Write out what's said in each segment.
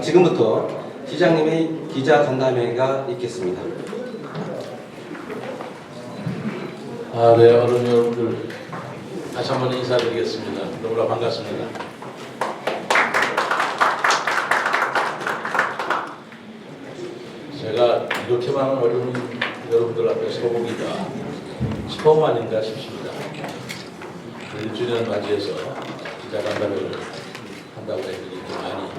지금부터 시장님의 기자 간담회가 있겠습니다. 네, 어른 여러분들 다시 한번 인사드리겠습니다. 너무나 반갑습니다. 제가 이렇게 많은 어른 여러분들 앞에 서보기가 처음 아닌가 싶습니다. 1주년 맞이해서 기자간담회를 한다고 해서 이렇게 많이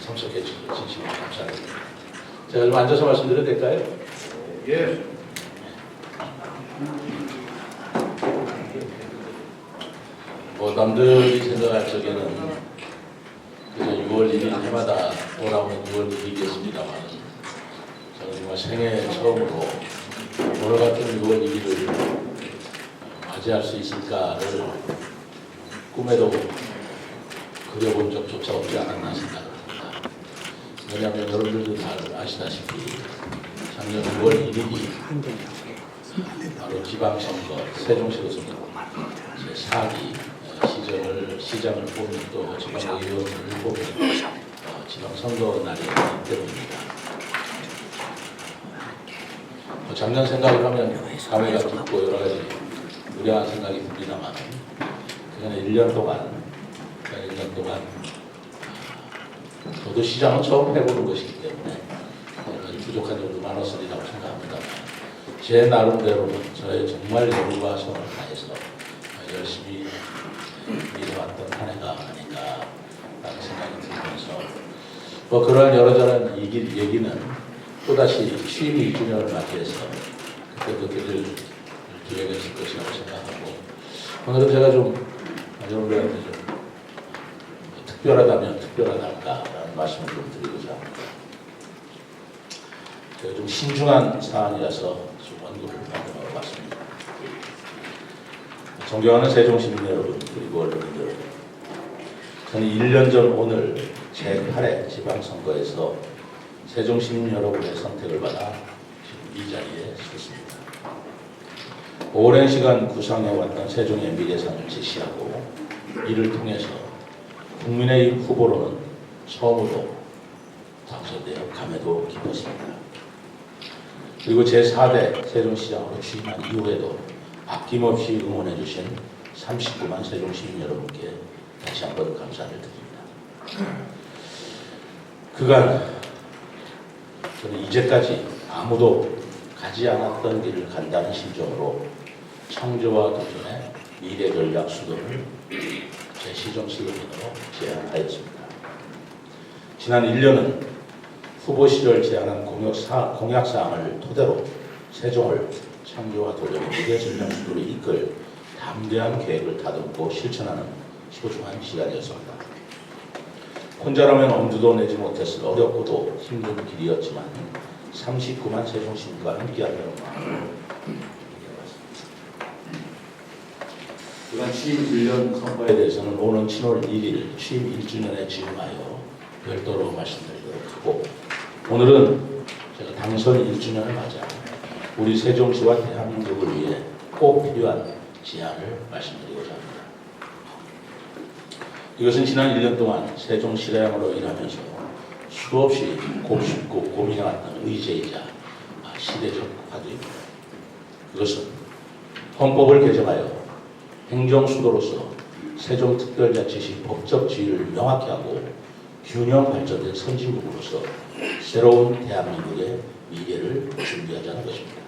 참석해 주셔서 진심으로 감사드립니다. 제가 좀 앉아서 말씀드려도 될까요? 예. 남들이 생각할 적에는 그저 6월 1일 해마다 돌아오는 6월 1일이겠습니다만 저는 정말 생애 처음으로 오늘 같은 6월 1일을 맞이할 수 있을까를 꿈에도 그려본 적조차 없지 않았나 생각합니다. 왜냐하면 여러분들도 잘 아시다시피 작년 6월 1일이 바로 지방선거 세종시로서 제4기 시장을 뽑는 또 지방의원을 뽑는 지방선거 날이기 때문입니다. 작년 생각을 하면 감회가 깊고 여러 가지 무량한 생각이 듭니다만 그전에 1년 동안 저도 시장은 처음 해보는 것이기 때문에 부족한 점도 많았으리라고 생각합니다. 제 나름대로는 저의 정말 열과 성을 다해서 열심히 일해왔던 한 해가 아닌가 라는 생각이 들면서 그러한 여러저런 얘기는 또다시 취임 1주년을 맞이해서 그때도 드릴 기회가 있을 것이라고 생각하고 오늘은 제가 좀 여러분들한테 좀 특별하다면 특별하달까라는 말씀을 좀 드리고자 합니다. 제가 좀 신중한 사안이라서 좀 언급을 마련하고 왔습니다. 존경하는 세종시민 여러분 그리고 언론인 여러분, 저는 1년 전 오늘 제8회 지방선거에서 세종시민 여러분의 선택을 받아 지금 이 자리에 섰습니다. 오랜 시간 구상해왔던 세종의 미래상을 제시하고 이를 통해서 국민의힘 후보로는 처음으로 당선되어 감회도 깊었습니다. 그리고 제4대 세종시장으로 취임한 이후에도 아낌없이 응원해 주신 39만 세종시민 여러분께 다시 한번 감사를 드립니다. 그간 저는 이제까지 아무도 가지 않았던 길을 간다는 심정으로 창조와 도전의 미래 전략 수도를 제 시정 슬로건으로 제안하였습니다. 지난 1년은 후보 시절 제안한 공약사항을 토대로 세종을 창조와 도전의 미래 전략 수도를 이끌 담대한 계획을 다듬고 실천하는 소중한 시간이었습니다. 혼자라면 엄두도 내지 못했을 어렵고도 힘든 길이었지만 39만 세종시민과 함께한다는 마음을 그간 취임 1년 선거에 대해서는 오는 7월 1일 취임 1주년에 즈음하여 별도로 말씀드리도록 하고 오늘은 제가 당선 1주년을 맞아 우리 세종시와 대한민국을 위해 꼭 필요한 제안을 말씀드리고자 합니다. 이것은 지난 1년 동안 세종시장으로 일하면서 수없이 곱씹고 고민해왔던 의제이자 시대적 과제입니다. 그것은 헌법을 개정하여 행정수도로서 세종특별자치시 법적 지위를 명확히 하고 균형 발전된 선진국으로서 새로운 대한민국의 미래를 준비하자는 것입니다.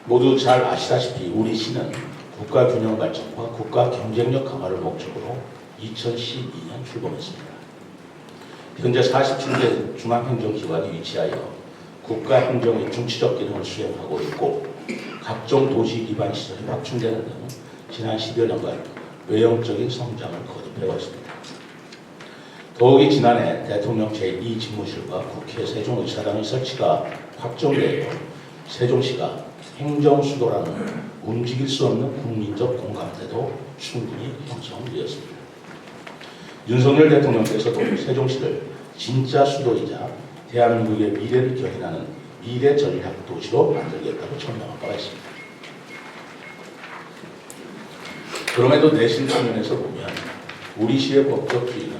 모두 잘 아시다시피 우리 시는 국가 균형 발전과 국가 경쟁력 강화를 목적으로 2012년 출범했습니다. 현재 47개 중앙행정기관이 위치하여 국가 행정의 중추적 기능을 수행하고 있고 각종 도시 기반 시설이 확충되는 등 지난 10여 년간 외형적인 성장을 거듭해왔습니다. 더욱이 지난해 대통령 제2집무실과 국회 세종의사당의 설치가 확정되어 세종시가 행정수도라는 움직일 수 없는 국민적 공감대도 충분히 형성되었습니다. 윤석열 대통령께서도 세종시를 진짜 수도이자 대한민국의 미래를 견인하는 미래 전략 도시로 만들겠다고 천명한 바가 있습니다. 그럼에도 내신 측면에서 보면 우리 시의 법적 주의는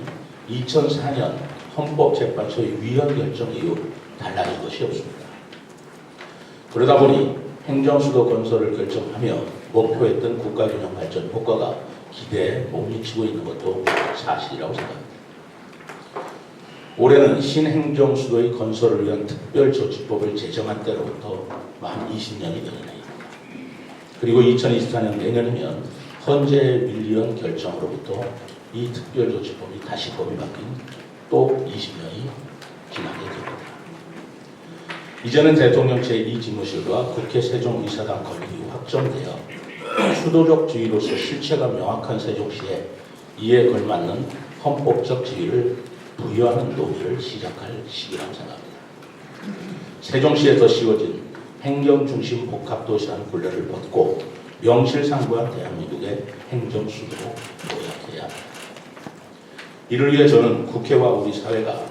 2004년 헌법재판소의 위헌 결정 이후 달라진 것이 없습니다. 그러다 보니 행정수도 건설을 결정하며 목표했던 국가균형 발전 효과가 기대에 못 미치고 있는 것도 사실이라고 생각합니다. 올해는 신행정수도의 건설을 위한 특별조치법을 제정한 때로부터 만 20년이 되는 해입니다. 그리고 2024년 내년이면 헌재의 밀리언 결정으로부터 이 특별조치법이 다시 법이 바뀐 또 20년이 지나게 됩니다. 이제는 대통령 제2지무실과 국회 세종의사당 건립이 확정되어 수도적 지위로서 실체가 명확한 세종시에 이에 걸맞는 헌법적 지위를 부여하는 논의를 시작할 시기라고 생각합니다. 세종시에 더 씌워진 행정중심 복합도시라는 굴레를 벗고 명실상부한 대한민국의 행정수도로 도약해야 합니다. 이를 위해 저는 국회와 우리 사회가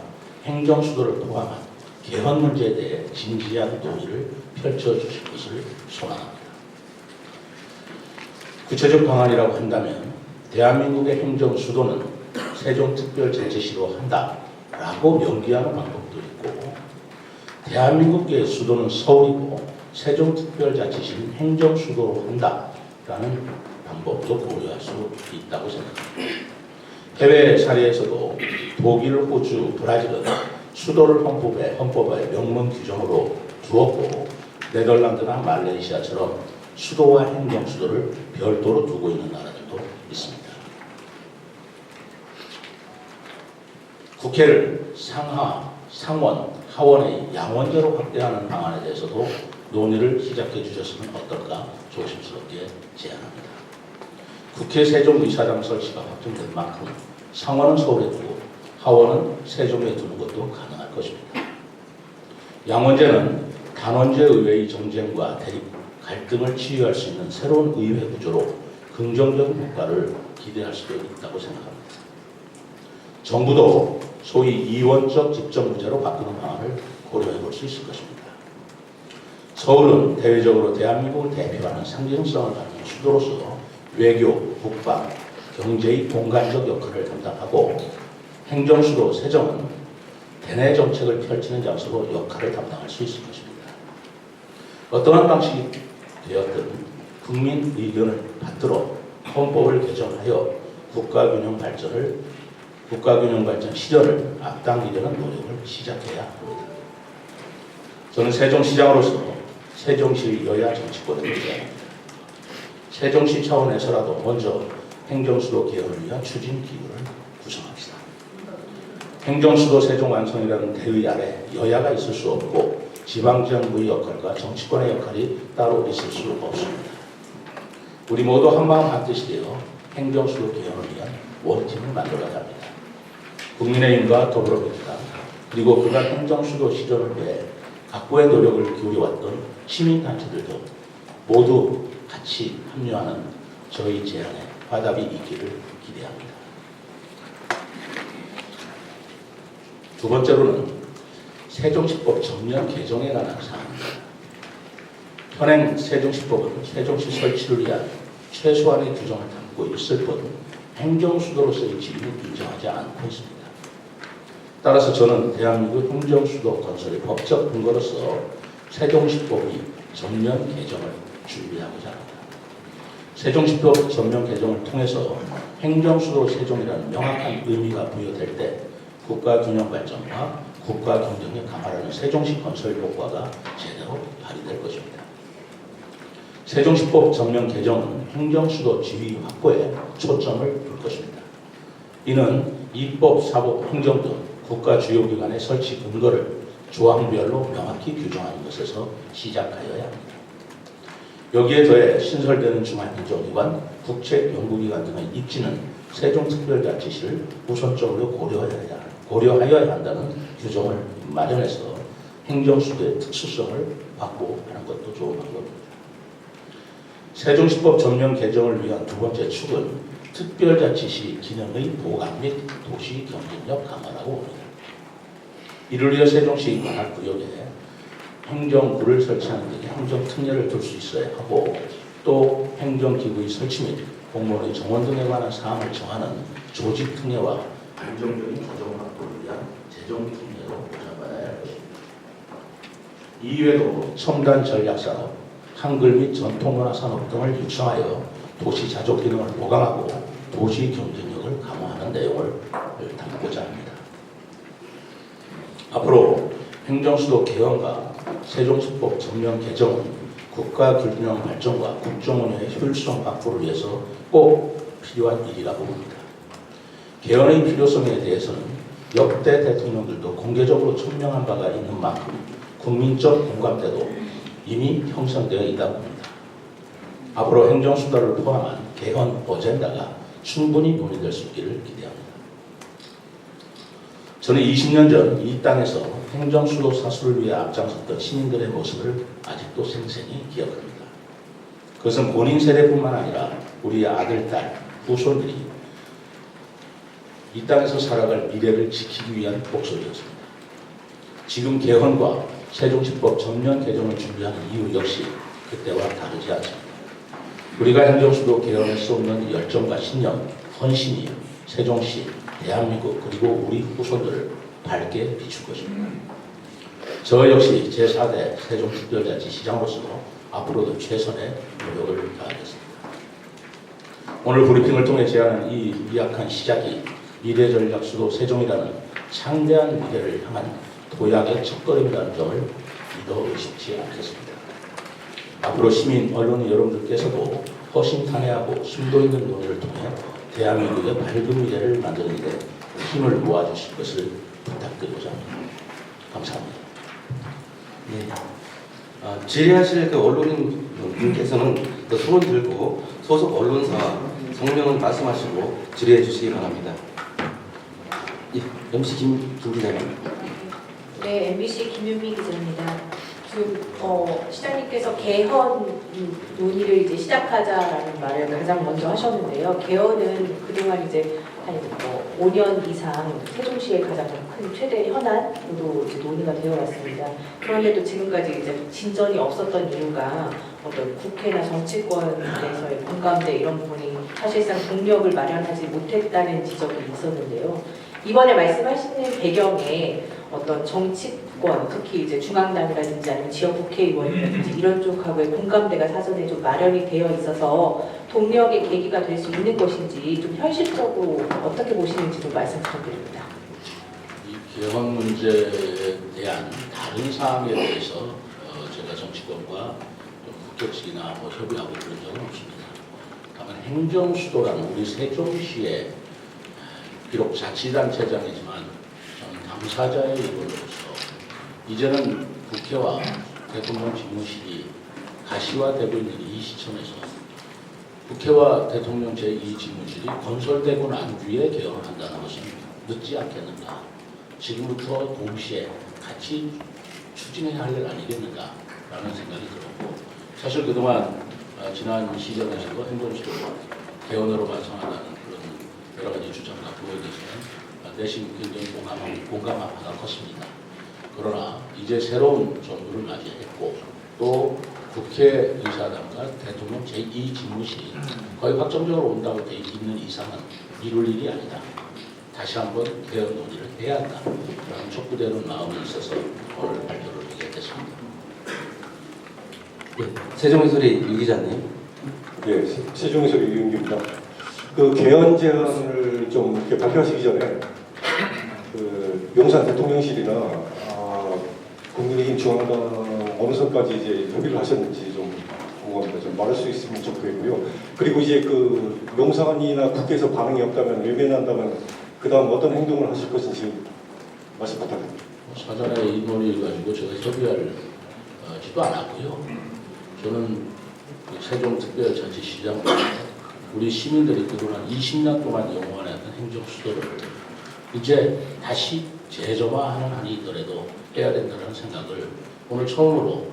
행정수도를 포함한 개헌 문제에 대해 진지한 논의를 펼쳐주실 것을 소망합니다. 구체적 방안이라고 한다면 대한민국의 행정수도는 세종특별자치시로 한다라고 명기하는 방법도 있고, 대한민국의 수도는 서울이고 세종특별자치시는 행정수도로 한다라는 방법도 고려할 수 있다고 생각합니다. 해외 사례에서도 독일, 호주, 브라질은 수도를 헌법에 명문 규정으로 두었고, 네덜란드나 말레이시아처럼 수도와 행정수도를 별도로 두고 있는 나라들도 있습니다. 국회를 상하, 상원, 하원의 양원제로 확대하는 방안에 대해서도 논의를 시작해 주셨으면 어떨까 조심스럽게 제안합니다. 국회 세종의사당 설치가 확정된 만큼 상원은 서울에 두고 하원은 세종에 두는 것도 가능할 것입니다. 양원제는 단원제 의회의 정쟁과 대립, 갈등을 치유할 수 있는 새로운 의회 구조로 긍정적인 효과를 기대할 수도 있다고 생각합니다. 정부도 소위 이원적 집정부제로 바꾸는 방안을 고려해 볼 수 있을 것입니다. 서울은 대외적으로 대한민국을 대표하는 상징성을 갖는 수도로서 외교, 국방, 경제의 공간적 역할을 담당하고, 행정수도 세종은 대내 정책을 펼치는 장소로 역할을 담당할 수 있을 것입니다. 어떠한 방식이 되었든 국민 의견을 받들어 헌법을 개정하여 국가균형 발전 실현을 앞당기려는 노력을 시작해야 합니다. 저는 세종시장으로서 세종시 여야 정치권을 제안합니다. 세종시 차원에서라도 먼저 행정수도 개헌을 위한 추진기구를 구성합시다. 행정수도 세종 완성이라는 대의 아래 여야가 있을 수 없고 지방정부의 역할과 정치권의 역할이 따로 있을 수 없습니다. 우리 모두 한마음 한뜻이 되어 행정수도 개헌을 위한 원팀을 만들어야 합니다. 국민의힘과 더불어민주당, 그리고 그간 행정수도 실현을 위해 각고의 노력을 기울여왔던 시민단체들도 모두 같이 합류하는 저희 제안에 화답이 있기를 기대합니다. 두 번째로는 세종시법 전면 개정에 관한 사항입니다. 현행 세종시법은 세종시 설치를 위한 최소한의 규정을 담고 있을 뿐 행정수도로서의 지위를 인정하지 않고 있습니다. 따라서 저는 대한민국 행정수도 건설의 법적 근거로서 세종시법이 전면 개정을 준비하고자 합니다. 세종시법 전면 개정을 통해서 행정수도 세종이라는 명확한 의미가 부여될 때 국가균형 발전과 국가 경쟁력 강화라는 세종시 건설 효과가 제대로 발휘될 것입니다. 세종시법 전면 개정은 행정수도 지위 확보에 초점을 둘 것입니다. 이는 입법, 사법, 행정 등 국가 주요 기관의 설치 근거를 조항별로 명확히 규정하는 것에서 시작하여야 합니다. 여기에 더해 신설되는 중앙행정기관, 국책연구기관 등의 입지는 세종특별자치시를 우선적으로 고려하여야 한다는 규정을 마련해서 행정수도의 특수성을 확보하는 것도 좋은 방법입니다. 세종시법 전면 개정을 위한 두 번째 축은 특별자치시 기능의 보강 및 도시 경쟁력 강화라고 봅니다. 이를 위해 세종시 관할구역에 행정구를 설치하는 데 행정특례를 둘 수 있어야 하고, 또 행정기구의 설치 및 공무원의 정원 등에 관한 사항을 정하는 조직특례와 안정적인 조정 확보를 위한 재정 기준으로 잡아야 할 것입니다. 이외에도 첨단 전략 산업, 한글 및 전통문화 산업 등을 육성하여 도시 자족 기능을 보강하고 도시 경쟁력을 강화하는 내용을 담고자 합니다. 앞으로 행정수도 개헌과 세종시법 전면 개정은 국가 균형 발전과 국정운영의 효율성 확보를 위해서 꼭 필요한 일이라고 봅니다. 개헌의 필요성에 대해서는 역대 대통령들도 공개적으로 천명한 바가 있는 만큼 국민적 공감대도 이미 형성되어 있다고 봅니다. 앞으로 행정수도를 포함한 개헌 어젠다가 충분히 논의될 수 있기를 기대합니다. 저는 20년 전 이 땅에서 행정수도 사수를 위해 앞장섰던 시민들의 모습을 아직도 생생히 기억합니다. 그것은 본인 세대뿐만 아니라 우리의 아들, 딸, 후손들이 이 땅에서 살아갈 미래를 지키기 위한 목소리였습니다. 지금 개헌과 세종시법 전면 개정을 준비하는 이유 역시 그때와 다르지 않습니다. 우리가 행정수도 개헌에 쏟는 열정과 신념, 헌신이 세종시, 대한민국 그리고 우리 후손들을 밝게 비출 것입니다. 저 역시 제4대 세종특별자치시장으로서 앞으로도 최선의 노력을 다하겠습니다. 오늘 브리핑을 통해 제안한 이 미약한 시작이 미래전략수도 세종이라는 창대한 미래를 향한 도약의 첫걸음이라는 점을 믿어 의심치 않겠습니다. 앞으로 시민, 언론 여러분들께서도 허심탄회하고 심도 있는 논의를 통해 대한민국의 밝은 미래를 만드는 데 힘을 모아주실 것을 부탁드리고자 합니다. 감사합니다. 네. 질의하실 그 언론인분께서는 그 손을 들고 소속 언론사와 성명을 말씀하시고 질의해 주시기 바랍니다. 예, MC 김 기자님. 네, MBC 김윤미 기자입니다. 지금 시장님께서 개헌 논의를 이제 시작하자라는 말을 가장 먼저 하셨는데요. 개헌은 그동안 이제 한 5년 이상 세종시의 가장 큰 최대 현안으로 이제 논의가 되어 왔습니다. 그런데도 지금까지 이제 진전이 없었던 이유가 어떤 국회나 정치권에서의 공감대 이런 부분이 사실상 동력을 마련하지 못했다는 지적이 있었는데요. 이번에 말씀하시는 배경에 어떤 정치권, 특히 이제 중앙당이라든지 아니면 지역 국회의원이라든지 이런 쪽하고의 공감대가 사전에 좀 마련이 되어 있어서 동력의 계기가 될 수 있는 것인지 좀 현실적으로 어떻게 보시는지 좀 말씀 부탁드립니다. 이 개헌 문제에 대한 다른 사항에 대해서 제가 정치권과 국회 측이나 협의하고 그런 적은 없습니다. 다만 행정수도라는 우리 세종시의 비록 자치단체장이지만 저는 당사자의 입으로서 이제는 국회와 대통령 집무실이 가시화되고 있는 이 시점에서 국회와 대통령 제2집무실이 건설되고 난 뒤에 개헌을 한다는 것은 늦지 않겠는가. 지금부터 동시에 같이 추진해야 할 일 아니겠는가라는 생각이 들었고, 사실 그동안 지난 시정에서도 행정수도 개헌으로 완성한다는 그런 여러 가지 주장과 그거에 대해서는 내심 굉장히 공감하기가 컸습니다. 그러나 이제 새로운 정부를 맞이했고 또 국회 의사당과 대통령 제2집무실이 거의 확정적으로 온다고 되어 있는 이상은 이룰 일이 아니다. 다시 한번 개헌 논의를 해야 한다라는 촉구되는 마음이 있어서 오늘 발표를 하게 됐습니다. 예, 세종의 소리 유 기자님. 예, 세종의 소리 유인규입니다. 그 개헌 제안을 좀 이렇게 발표하시기 전에 그 용산 대통령실이나 국민의힘 중앙당 어느 선까지 이제 협의를 하셨는지 좀 궁금합니다. 좀 말할 수 있으면 좋겠고요. 그리고 이제 그 용산이나 국회에서 반응이 없다면 외면한다면 그 다음 어떤 행동을 하실 것인지 말씀 부탁드립니다. 사전에 이 논의를 가지고 제가 협의하지도 않았고요. 저는 세종특별자치시장 우리 시민들이 그동안 20년 동안 영원했던 행정수도를 이제 다시 재점화하는 한이 있더라도 해야 된다는 생각을 오늘 처음으로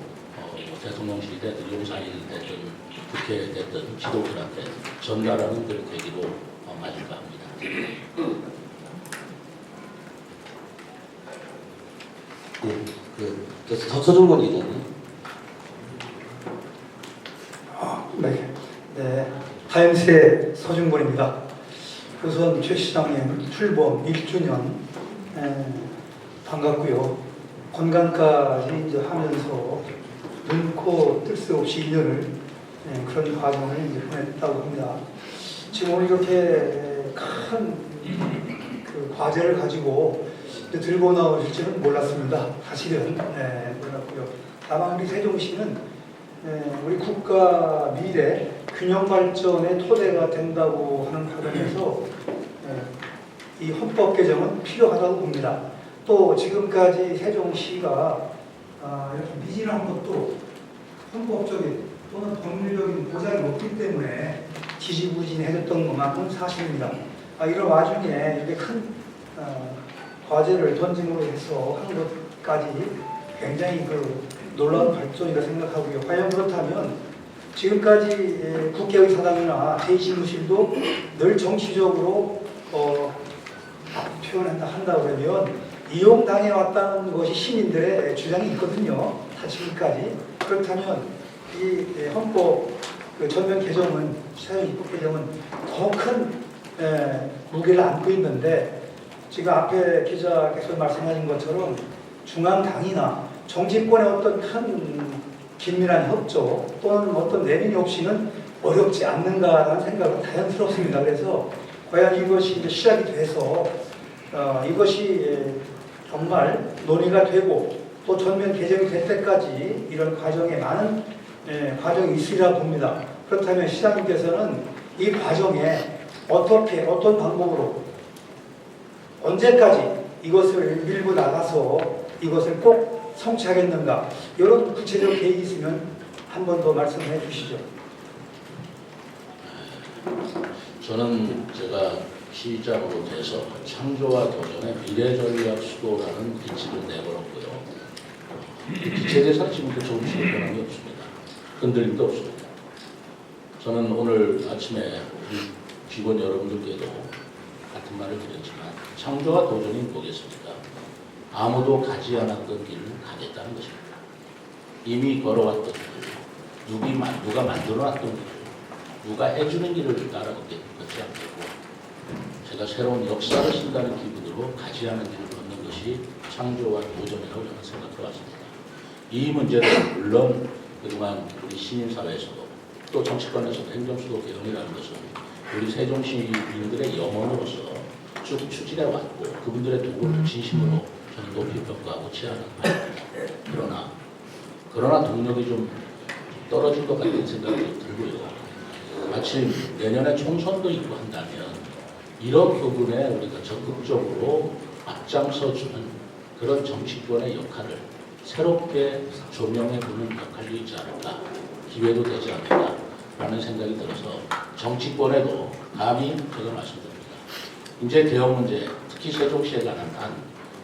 대통령실이 됐든 용산이 됐든 국회에 됐든 지도부들한테 전달하는 그런 계기로 맞을까 합니다. 예, 서준권 기자님. 네, 타임스의 서준권입니다. 우선 최 시장님 출범 1주년 반갑고요. 건강까지 이제 하면서 눈코 뜰 새 없이 1년을 그런 과정을 이제 보냈다고 합니다. 지금 오늘 이렇게 큰 그 과제를 가지고 들고 나오실지는 몰랐습니다. 사실은 몰랐고요. 다만 우리 세종시는 우리 국가 미래 균형 발전의 토대가 된다고 하는 과정에서 이 헌법 개정은 필요하다고 봅니다. 또 지금까지 세종시가 이렇게 미진한 것도 헌법적인 또는 법률적인 보장이 없기 때문에 지지부진해졌던 것만큼 사실입니다. 이런 와중에 이렇게 큰 과제를 던짐으로 해서 한 것까지 굉장히 그 놀라운 발전이라 생각하고요. 과연 그렇다면 지금까지 국회의사당이나 제2신무실도 늘 정치적으로 한다고 하면 이용당해왔다는 것이 시민들의 주장이 있거든요. 다 지금까지. 그렇다면 이 헌법 전면 개정은, 시사용 입법 개정은 더 큰 무게를 안고 있는데 지금 앞에 기자께서 말씀하신 것처럼 중앙당이나 정치권의 어떤 큰 긴밀한 협조 또는 어떤 내민 없이는 어렵지 않는가라는 생각은 자연스럽습니다. 그래서 과연 이것이 이제 시작이 돼서 이것이 정말 논의가 되고 또 전면 개정이 될 때까지 이런 과정에 많은 과정이 있으리라 봅니다. 그렇다면 시장님께서는 이 과정에 어떻게 어떤 방법으로 언제까지 이것을 밀고 나가서 이것을 꼭 성취하겠는가 이런 구체적 계획이 있으면 한 번 더 말씀해 주시죠. 저는 제가 시장으로 돼서 창조와 도전의 미래전략 수도라는 기치를 내걸었고요. 기체에 대해서는 지금도 조금씩 변함이 없습니다. 흔들림도 없습니다. 저는 오늘 아침에 우리 직원 여러분들께도 같은 말을 드렸지만 창조와 도전이 뭐겠습니까? 아무도 가지 않았던 길을 가겠다는 것입니다. 이미 걸어왔던 길, 누가 만들어놨던 길, 누가 해주는 길을 따라걷지 않겠고 제가 새로운 역사를 쓴다는 기분으로 가지 않은 길을 걷는 것이 창조와 도전이라고 저는 생각해 왔습니다. 이 문제는 물론 그동안 우리 시민사회에서도 또 정치권에서도 행정수도 개헌이라는 것은 우리 세종시민들의 염원으로서 쭉 추진해 왔고 그분들의 도구를 진심으로 저는 높이 평가하고 치하는 바입니다. 그러나 동력이 좀 떨어질 것 같은 생각이 들고요. 마침 내년에 총선도 있고 한다면 이런 부분에 우리가 적극적으로 앞장서주는 그런 정치권의 역할을 새롭게 조명해보는 역할이 있지 않을까, 기회도 되지 않을까라는 생각이 들어서 정치권에도 감히 제가 말씀드립니다. 이제 개헌 문제, 특히 세종시에 관한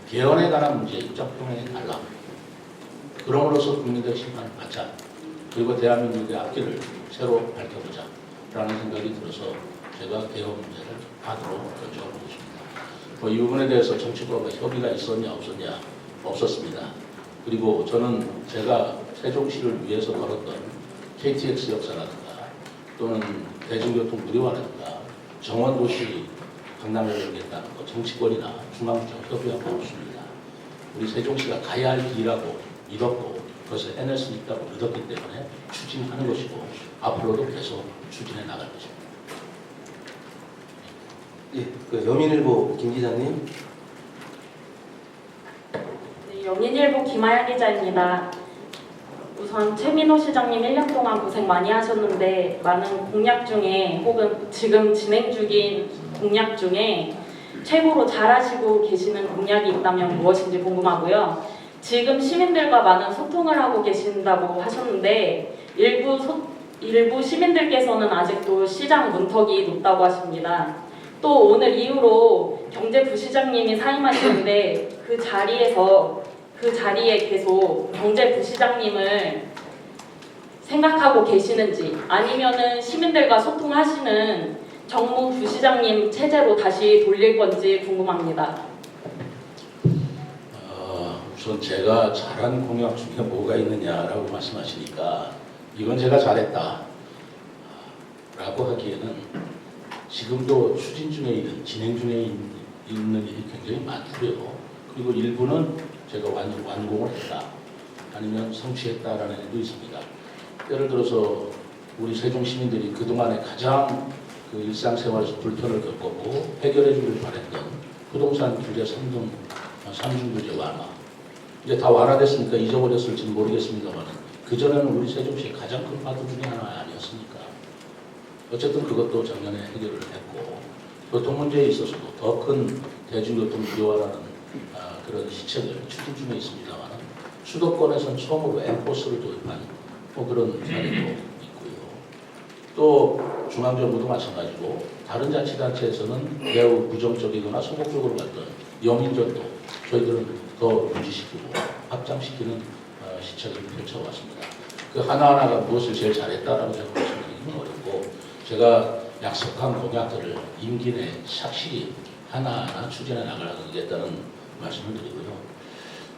개헌에 관한 문제 입장표명이 달라. 그럼으로써 국민들 심판을 받자. 그리고 대한민국의 앞길을 새로 밝혀보자. 라는 생각이 들어서 제가 개헌 문제를 하도록 결정하고 있습니다. 이 부분에 대해서 정치권과 협의가 있었냐 없었냐 없었습니다. 그리고 저는 제가 세종시를 위해서 걸었던 KTX 역사라든가 또는 대중교통 무료화라든가 정원도시 강남에 열겠다는 거 정치권이나 중앙부처 협의하고 없습니다. 우리 세종시가 가야 할 길이라고 믿었고 그것을 해낼 수 있다고 믿었기 때문에 추진하는 것이고 앞으로도 계속 추진해 나갈 것입니다. 예, 여민일보 김 기자님. 네, 여민일보 김아연 기자입니다. 우선 최민호 시장님 1년 동안 고생 많이 하셨는데 많은 공약 중에 혹은 지금 진행 중인 공약 중에 최고로 잘하시고 계시는 공약이 있다면 무엇인지 궁금하고요. 지금 시민들과 많은 소통을 하고 계신다고 하셨는데 일부 시민들께서는 아직도 시장 문턱이 높다고 하십니다. 또 오늘 이후로 경제부시장님이 사임하시는데 그 자리에 계속 경제부시장님을 생각하고 계시는지 아니면은 시민들과 소통하시는 정무부시장님 체제로 다시 돌릴 건지 궁금합니다. 우선 제가 잘한 공약 중에 뭐가 있느냐라고 말씀하시니까 이건 제가 잘했다 라고 하기에는 지금도 추진 중에 진행 중에 있는 일이 굉장히 많고요. 그리고 일부는 제가 완공을 했다 아니면 성취했다라는 일도 있습니다. 예를 들어서 우리 세종 시민들이 그동안에 가장 그 일상생활에서 불편을 겪었고 해결해 주길 바랬던 부동산 규제 3중 규제 완화. 이제 다 완화됐으니까 잊어버렸을지는 모르겠습니다만 그전에는 우리 세종시의 가장 큰 파도 중에 하나 아니었습니까? 어쨌든 그것도 작년에 해결을 했고 교통 문제에 있어서도 더 큰 대중교통 유료화라는 그런 시책을 추진 중에 있습니다만 수도권에서는 처음으로 엠포스를 도입한 그런 사례도 있고요. 또 중앙정부도 마찬가지고 다른 자치단체에서는 매우 부정적이거나 소극적으로 봤던 영인전도 저희들은 더 유지시키고 확장시키는 시책을 펼쳐왔습니다. 그 하나하나가 무엇을 제일 잘했다라고 제가 말씀드리기는 어렵고 제가 약속한 공약들을 임기 내에 착실히 하나하나 추진해 나가겠다는 말씀을 드리고요.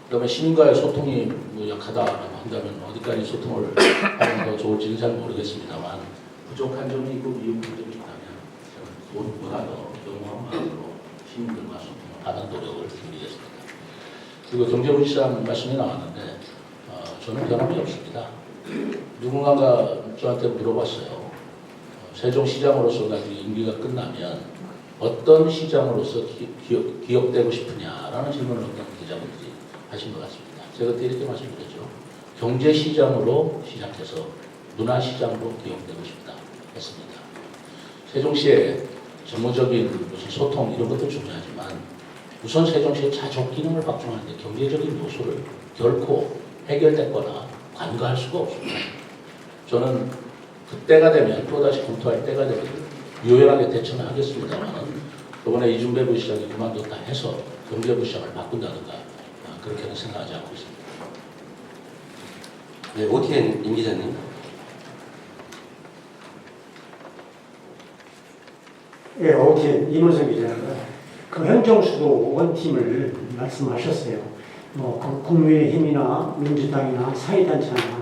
그다음에 시민과의 소통이 뭐 약하다 한다면 어디까지 소통을 하면 더 좋을지는 잘 모르겠습니다만 부족한 점이 있고 미흡한 점이 있다면 보다 더 영원한 마음으로 시민들과 소통을 하는 노력을 기울이겠습니다. 그리고 경제부시장 말씀이 나왔는데 저는 변함이 없습니다. 누군가가 저한테 물어봤어요. 세종시장으로서 나중에 임기가 끝나면 어떤 시장으로서 기억되고 싶으냐라는 질문을 어떤 기자분들이 하신 것 같습니다. 제가 그때 이렇게 말씀드렸죠. 경제시장으로 시작해서 문화시장으로 기억되고 싶다 했습니다. 세종시의 정무적인 무슨 소통 이런 것도 중요하지만 우선 세종시의 자족 기능을 확충하는데 경제적인 요소를 결코 해결됐거나 관가할 수가 없습니다. 저는 그때가 되면 또다시 검토할 때가 되면 유연하게 대처는 하겠습니다만 이번에 이준배 부시장이 그만뒀다 해서 경제부시장을 바꾼다든가 그렇게는 생각하지 않고 있습니다. 네, OTN 임 기자님. 예, OTN 이문석 기자입니다. 그 행정수도 원팀을 말씀하셨어요. 그 국민의힘이나 민주당이나 사회단체나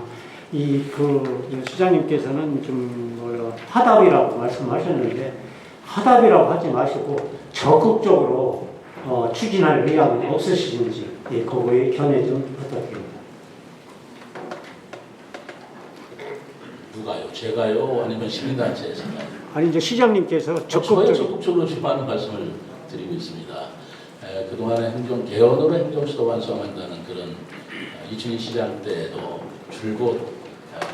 그 시장님께서는 좀 화답이라고 말씀하셨는데 화답이라고 하지 마시고 적극적으로 추진할 의향은 없으시는지 그거에 견해 좀 부탁드립니다. 누가요? 제가요? 아니면 시민단체에서요? 아니 이제 시장님께서 적극적으로 주파는 말씀을 드리고 있습니다. 그동안의 개헌으로 행정수도 완성한다는 그런 이춘희 시장 때도 줄곧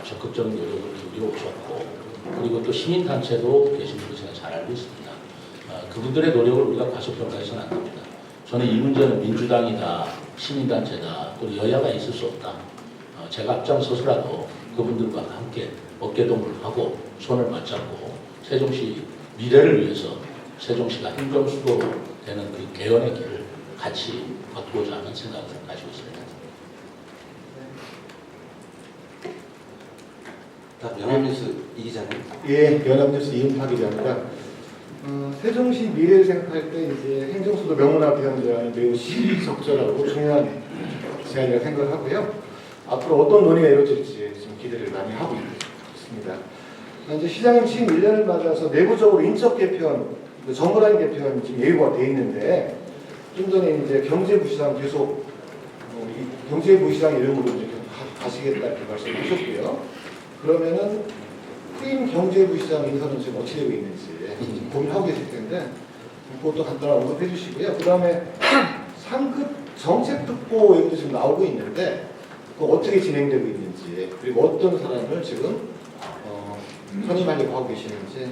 적극적인 노력을 기울여 오셨고 그리고 또 시민단체도 계신 분들 제가 잘 알고 있습니다. 그분들의 노력을 우리가 과소평가해서는 안 됩니다. 저는 이 문제는 민주당이다, 시민단체다, 또 여야가 있을 수 없다. 제가 앞장서서라도 그분들과 함께 어깨동무를 하고 손을 맞잡고 세종시 미래를 위해서 세종시가 행정수도로 되는 그 개헌의 길을 같이 걷고자 하는 생각을 가지고 있습니다. 연합뉴스 이 기자님. 예, 연합뉴스 이은파 기자입니다. 세종시 미래를 생각할 때 이제 행정수도 명문화 개헌 제안은 매우 시의적절하고 중요한 제안이라고 생각하고요. 앞으로 어떤 논의가 이루어질지 지금 기대를 많이 하고 있습니다. 이제 시장님 취임 1년을 맞아서 내부적으로 인적 개편, 정부라인 개편 지금 예고가 돼 있는데 좀 전에 이제 경제부시장 계속 경제부시장 이름으로 이제 가시겠다 이렇게 말씀하셨고요. 그러면은 후임 경제부시장 인사는 지금 어찌 되고 있는지 고민하고 계실 텐데 그것도 간단하게 언급해 주시고요. 그 다음에 상급 정책특보 얘기도 지금 나오고 있는데 그 어떻게 진행되고 있는지 그리고 어떤 사람을 지금 선임하려고 하고 계시는지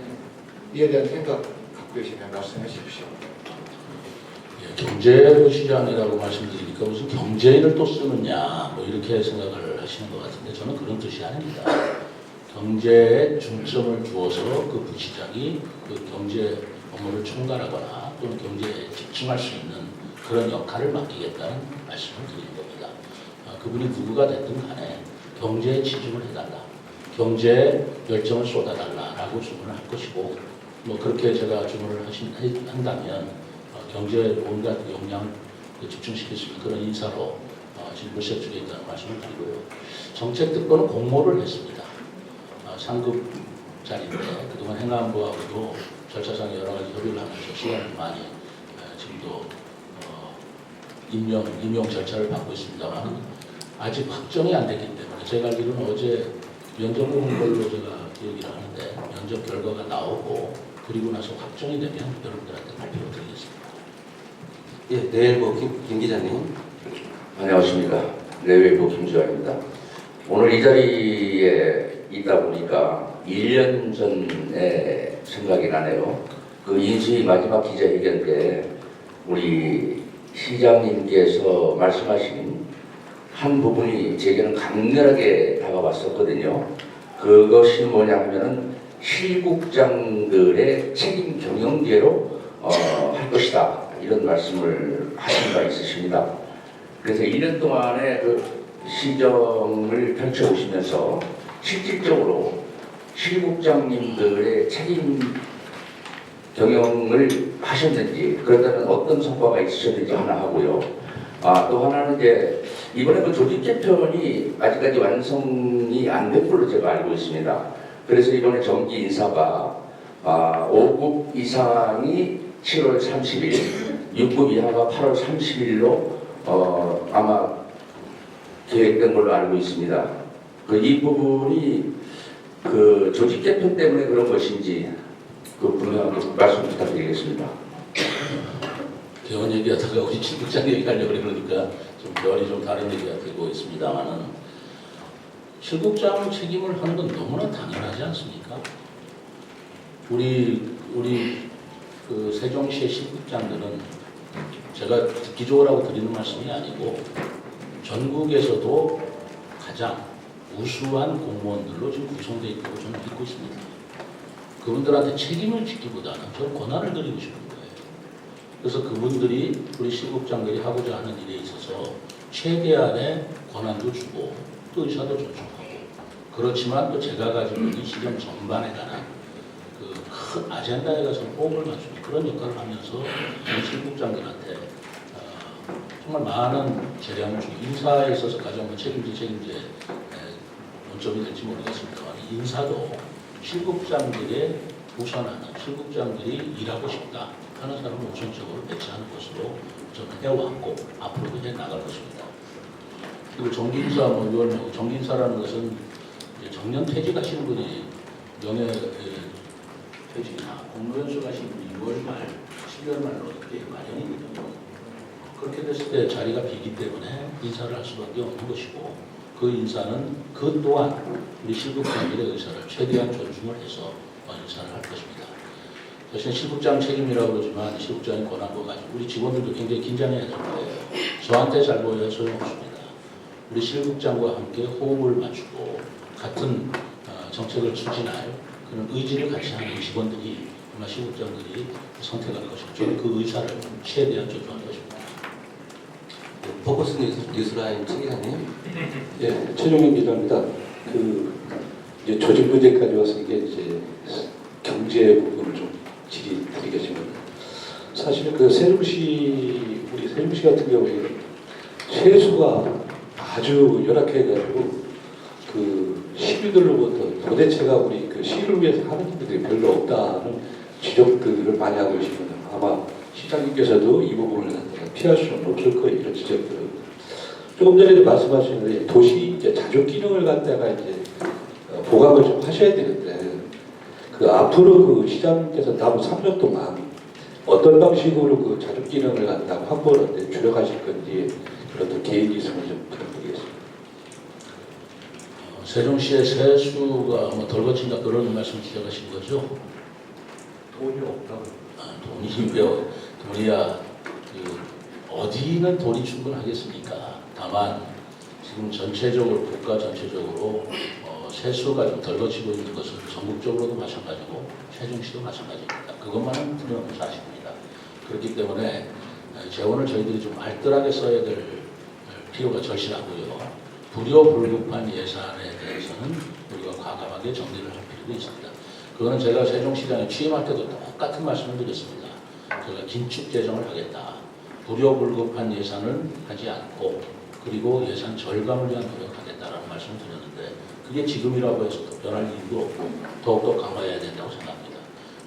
이에 대한 생각 갖고 계시면 말씀해 주십시오. 경제부시장이라고 말씀드리니까 무슨 경제인을 또 쓰느냐 뭐 이렇게 생각을 하시는 것 같은데 저는 그런 뜻이 아닙니다. 경제에 중점을 두어서 그 부시장이 그 경제 업무를 총괄하거나 또는 경제에 집중할 수 있는 그런 역할을 맡기겠다는 말씀을 드리는 겁니다. 그분이 누구가 됐든 간에 경제에 치중을 해달라. 경제에 열정을 쏟아달라라고 주문을 할 것이고 뭐 그렇게 제가 주문을 한다면 경제에 온갖 역량을 집중시킬 수 있는 그런 인사로 지금 물색 중에 있다는 말씀을 드리고요. 정책특보는 공모를 했습니다. 상급 자리인데 그동안 행안부하고도 절차상 여러 가지 협의를 하면서 시간을 많이 지금도 임용 절차를 받고 있습니다만 아직 확정이 안 됐기 때문에 제가 알기로는 어제 면접을 본 걸로 제가 기억을 하는데 면접 결과가 나오고 그리고 나서 확정이 되면 여러분들한테 발표드리겠습니다. 예, 내일보 김 기자님. 안녕하십니까. 내외부 김주환입니다. 오늘 이 자리에 있다 보니까 1년 전에 생각이 나네요. 그 인수위 마지막 기자회견 때 우리 시장님께서 말씀하신 한 부분이 제게는 강렬하게 다가왔었거든요. 그것이 뭐냐 하면은 실국장들의 책임 경영제로 할 것이다. 이런 말씀을 하신 바 있으십니다. 그래서 1년 동안의 그 시정을 펼쳐오시면서 실질적으로 실국장님들의 책임 경영을 하셨는지, 그렇다면 어떤 성과가 있으셨는지 하나 하고요. 또 하나는 이제 이번에 그 조직 개편이 아직까지 완성이 안 된 걸로 제가 알고 있습니다. 그래서 이번에 정기 인사가 5급 이상이 7월 30일, 6급 이하가 8월 30일로 아마 계획된 걸로 알고 있습니다. 이 부분이 그 조직 개편 때문에 그런 것인지 분명하게 말씀 부탁드리겠습니다. 개헌 얘기하다가 우리 실국장 얘기하려고 그러니까 좀 결이 좀 다른 얘기가 되고 있습니다만은 실국장 책임을 하는 건 너무나 당연하지 않습니까? 우리 그 세종시의 실국장들은 제가 기조라고 드리는 말씀이 아니고 전국에서도 가장 우수한 공무원들로 지금 구성되어 있다고 저는 믿고 있습니다. 그분들한테 책임을 짓기보다는 저는 권한을 드리고 싶은 거예요. 그래서 그분들이 우리 실국장들이 하고자 하는 일에 있어서 최대한의 권한도 주고 또 의사도 존중하고, 그렇지만 또 제가 가지고 있는 시정 전반에 관한 그 큰 아젠다에 가서 호흡을 맞추는 그런 역할을 하면서 우리 실국장들한테 정말 많은 재량을 주고, 인사에 있어서 가장 책임제 논점이 될지 모르겠습니다만 인사도 실국장들의 우선하는, 실국장들이 일하고 싶다 하는 사람을 우선적으로 배치하는 것으로 저는 해왔고 앞으로도 해 나갈 것입니다. 그리고 정기인사, 정기인사라는 것은 정년 퇴직하시는 분이 명예퇴직이나 공무원수 하시는 분이 6월 말, 7월 말로 이렇게 마련이 되거든요. 그렇게 됐을 때 자리가 비기 때문에 인사를 할 수밖에 없는 것이고, 그 인사는 그 또한 우리 실국장들의 의사를 최대한 존중을 해서 인사를 할 것입니다. 사실 실국장 책임이라고 그러지만 실국장의 권한과 가지고 우리 직원들도 굉장히 긴장해야 될 거예요. 저한테 잘 보여야 소용없습니다. 우리 실국장과 함께 호흡을 맞추고 같은 정책을 추진할 그런 의지를 같이 하는 직원들이 아마 실국장들이 선택할 것이고, 저는 그 의사를 최대한 존중할 것입니다. 포커스 뉴스라인 최 기자님. 예, 최종현 기자입니다. 이제 조직 문제까지 와서 이게 이제 경제 부분을 좀 질의드리겠습니다. 사실 그 우리 세종시 같은 경우에 세수가 아주 열악해가지고 그 시민들로부터 도대체가 우리 그 시를 위해서 하는 분들이 별로 없다는 지적들을 많이 하고 계십니다. 아마 시장님께서도 이 부분을 피할 수는 없을 거예요. 이런 지적들은. 조금 전에도 말씀하신 도시 이제 자족 기능을 갖다가 이제 보강을 좀 하셔야 되는데, 그 앞으로 그 시장님께서 다음 3년 동안 어떤 방식으로 그 자족 기능을 갖다가 확보하는데 주력하실 건지 그런 계획이 있으면 좀 부탁드리겠습니다. 세종시의 세수가 덜 거친다 그런 말씀 시작하신 거죠? 돈이 없다고. 돈이야 어디는 돈이 충분하겠습니까? 다만 지금 전체적으로 국가 전체적으로 세수가 좀 덜 거치고 있는 것은 전국적으로도 마찬가지고 세종시도 마찬가지입니다. 그것만은 틀림없는 사실입니다. 그렇기 때문에 재원을 저희들이 좀 알뜰하게 써야 될 필요가 절실하고요. 불효불급한 예산에 대해서는 우리가 과감하게 정리를 할 필요도 있습니다. 그거는 제가 세종시장에 취임할 때도 똑같은 말씀을 드렸습니다. 제가 긴축 재정을 하겠다. 불효불급한 예산을 하지 않고 그리고 예산 절감을 위한 노력하겠다라는 말씀을 드렸는데, 그게 지금이라고 해서 변할 이유도 없고 더욱더 강화해야 된다고 생각합니다.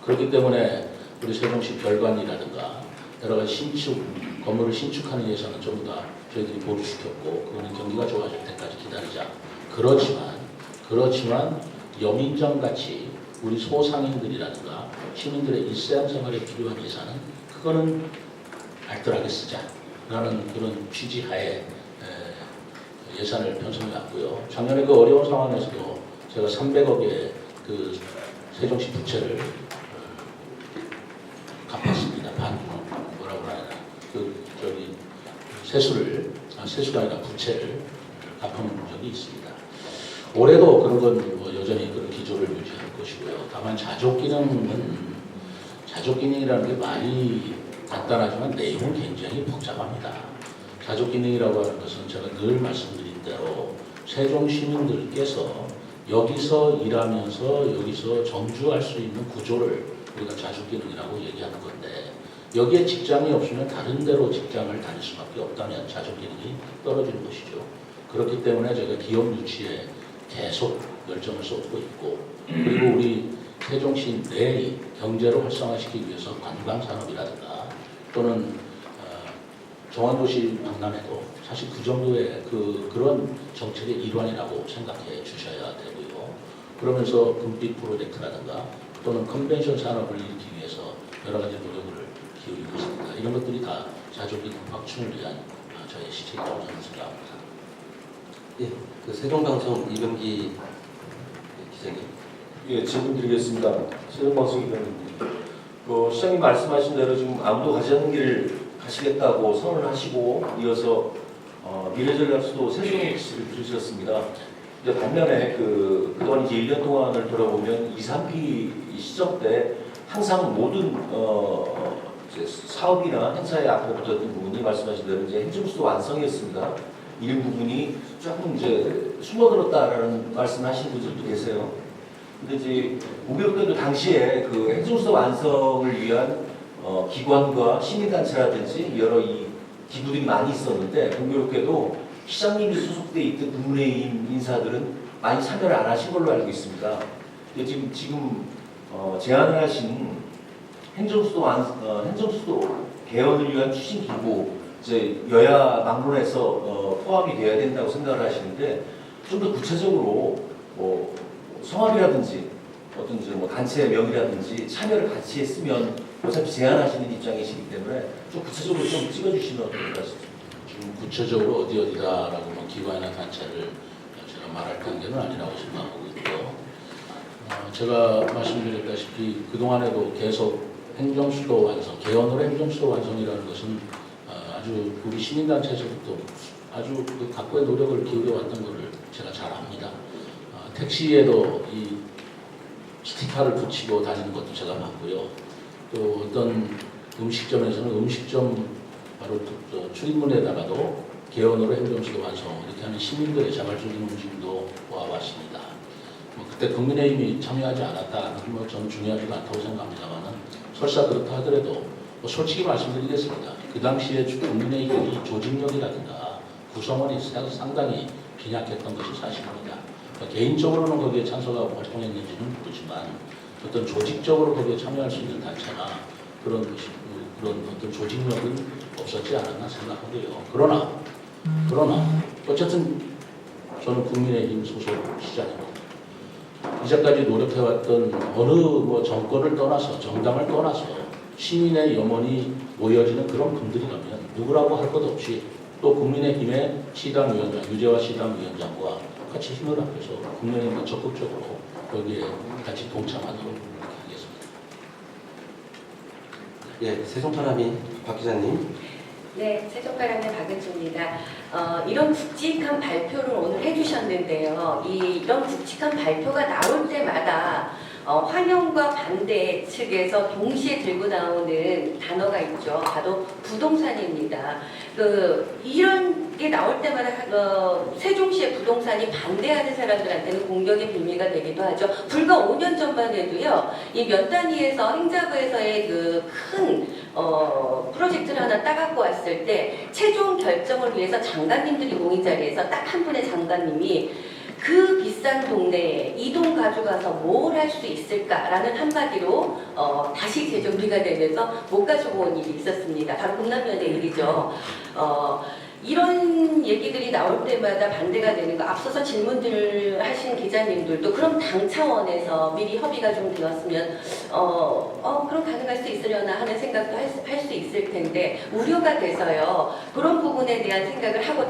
그렇기 때문에 우리 세종시 별관이라든가 여러 가지 신축, 건물을 신축하는 예산은 전부 다 저희들이 보류시켰고 그거는 경기가 좋아질 때까지 기다리자. 그렇지만 여민정 같이 우리 소상인들이라든가 시민들의 일상생활에 필요한 예산은 그거는 알뜰하게 쓰자라는 그런 취지하에 예산을 편성해 왔고요. 작년에 그 어려운 상황에서도 제가 300억의 그 세종시 부채를 갚았습니다. 뭐라고 하나 세수가 아니라 부채를 갚은 적이 있습니다. 올해도 그런 건 뭐 여전히 그런 기조를 유지할 것이고요. 다만 자족기능이라는 게 말이 간단하지만 내용은 굉장히 복잡합니다. 자족기능이라고 하는 것은 제가 늘 말씀드린 대로 세종 시민들께서 여기서 일하면서 여기서 정주할 수 있는 구조를 우리가 자족기능이라고 얘기하는 건데 여기에 직장이 없으면 다른 데로 직장을 다닐 수밖에 없다면 자족기능이 떨어지는 것이죠. 그렇기 때문에 제가 기업 유치에 계속 열정을 쏟고 있고 그리고 우리 세종시 내의 경제를 활성화시키기 위해서 관광산업이라든가 또는 정원도시 박람회도 사실 그 정도의 그런 정책의 일환이라고 생각해 주셔야 되고요. 그러면서 금빛 프로젝트라든가 또는 컨벤션 산업을 일으키기 위해서 여러 가지 노력을 기울이고 있습니다. 이런 것들이 다 자족기능 확충을 위한 저의 시책이라고 저는 생각합니다. 예, 그 세종방송 이병기 기자님. 예, 질문 드리겠습니다. 세종방송 이병기입니다. 시장님 말씀하신 대로 지금 아무도 가지 않는 길을 가시겠다고 선언을 하시고 이어서 미래전략수도 세종시를 부르셨습니다. 근데 반면에 그동안 이제 1년 동안을 돌아보면 2, 3기 시점 때 항상 모든 이제 사업이나 행사에 앞에 붙었던 부분이 말씀하신 대로 이제 행정수도 완성이었습니다. 이런 부분이 조금 이제 숨어들었다라는 말씀하시는 분들도 계세요. 근데 이제 공교롭게도 당시에 그 행정수도 완성을 위한 기관과 시민단체라든지 여러 이 기구들이 많이 있었는데 공교롭게도 시장님이 소속돼 있던 국민의힘 인사들은 많이 참여를 안 하신 걸로 알고 있습니다. 근데 지금 제안을 하신 행정수도 개헌을 위한 추진 기구 이제 여야 막론에서 포함이 돼야 된다고 생각을 하시는데 좀 더 구체적으로 뭐 성함이라든지 어떤 뭐 단체 명이라든지 참여를 같이 했으면 어차피 제안하시는 입장이시기 때문에 좀 구체적으로 좀 찍어주시면 어떨까 싶습니다. 지금 구체적으로 어디다라고 뭐 기관이나 단체를 제가 말할 관계는 아니라고 생각하고 있고요. 제가 말씀드렸다시피 그동안에도 계속 행정수도 완성, 개헌으로 행정수도 완성이라는 것은 아주 우리 시민단체에서부터 아주 그 각고의 노력을 기울여왔던 것을 제가 잘 압니다. 택시에도 이 스티커를 붙이고 다니는 것도 제가 봤고요. 또 어떤 음식점에서는 음식점 바로 출입문에다가도 개헌으로 행정수도 완성 이렇게 하는 시민들의 자발적인 움직임도 보아왔습니다. 그때 국민의힘이 참여하지 않았다, 뭐 저는 중요하지가 않다고 생각합니다만은 설사 그렇다 하더라도 솔직히 말씀드리겠습니다. 그 당시에 국민의힘이 조직력이라든가 구성원이 상당히 빈약했던 것이 사실입니다. 개인적으로는 거기에 참석하고 활동했는지는 모르지만 어떤 조직적으로 거기에 참여할 수 있는 단체나 그런 어떤 조직력은 없었지 않았나 생각하고요. 그러나 어쨌든 저는 국민의힘 소속 시장입니다. 이제까지 노력해왔던 어느 뭐 정권을 떠나서 정당을 떠나서 시민의 염원이 모여지는 그런 분들이라면 누구라고 할 것 없이 또 국민의힘의 시당위원장, 유재화 시당위원장과 같이 힘을 합해서 국민의힘과 적극적으로 거기에 같이 동참하도록 하겠습니다. 예, 세종파라미 박 기자님. 네, 세종파라미 박은주입니다. 이런 굵직한 발표를 오늘 해주셨는데요. 이런 굵직한 발표가 나올 때마다 환영과 반대 측에서 동시에 들고 나오는 단어가 있죠. 바로 부동산입니다. 이런 게 나올 때마다 세종시의 부동산이 반대하는 사람들한테는 공격의 빌미가 되기도 하죠. 불과 5년 전만 해도요. 이 면 단위에서 행자부에서의 큰 프로젝트를 하나 따갖고 왔을 때 최종 결정을 위해서 장관님들이 모인 자리에서 딱 한 분의 장관님이 그 비싼 동네에 이 돈 가져가서 뭘 할 수 있을까라는 한마디로 다시 재정비가 되면서 못 가지고 온 일이 있었습니다. 바로 공남면의 일이죠. 이런 얘기들이 나올 때마다 반대가 되는 거, 앞서서 질문들 하신 기자님들도 그럼 당 차원에서 미리 협의가 좀 되었으면 그럼 가능할 수 있으려나 하는 생각도 할 수 있을 텐데 우려가 돼서요. 그런 부분에 대한 생각을 하고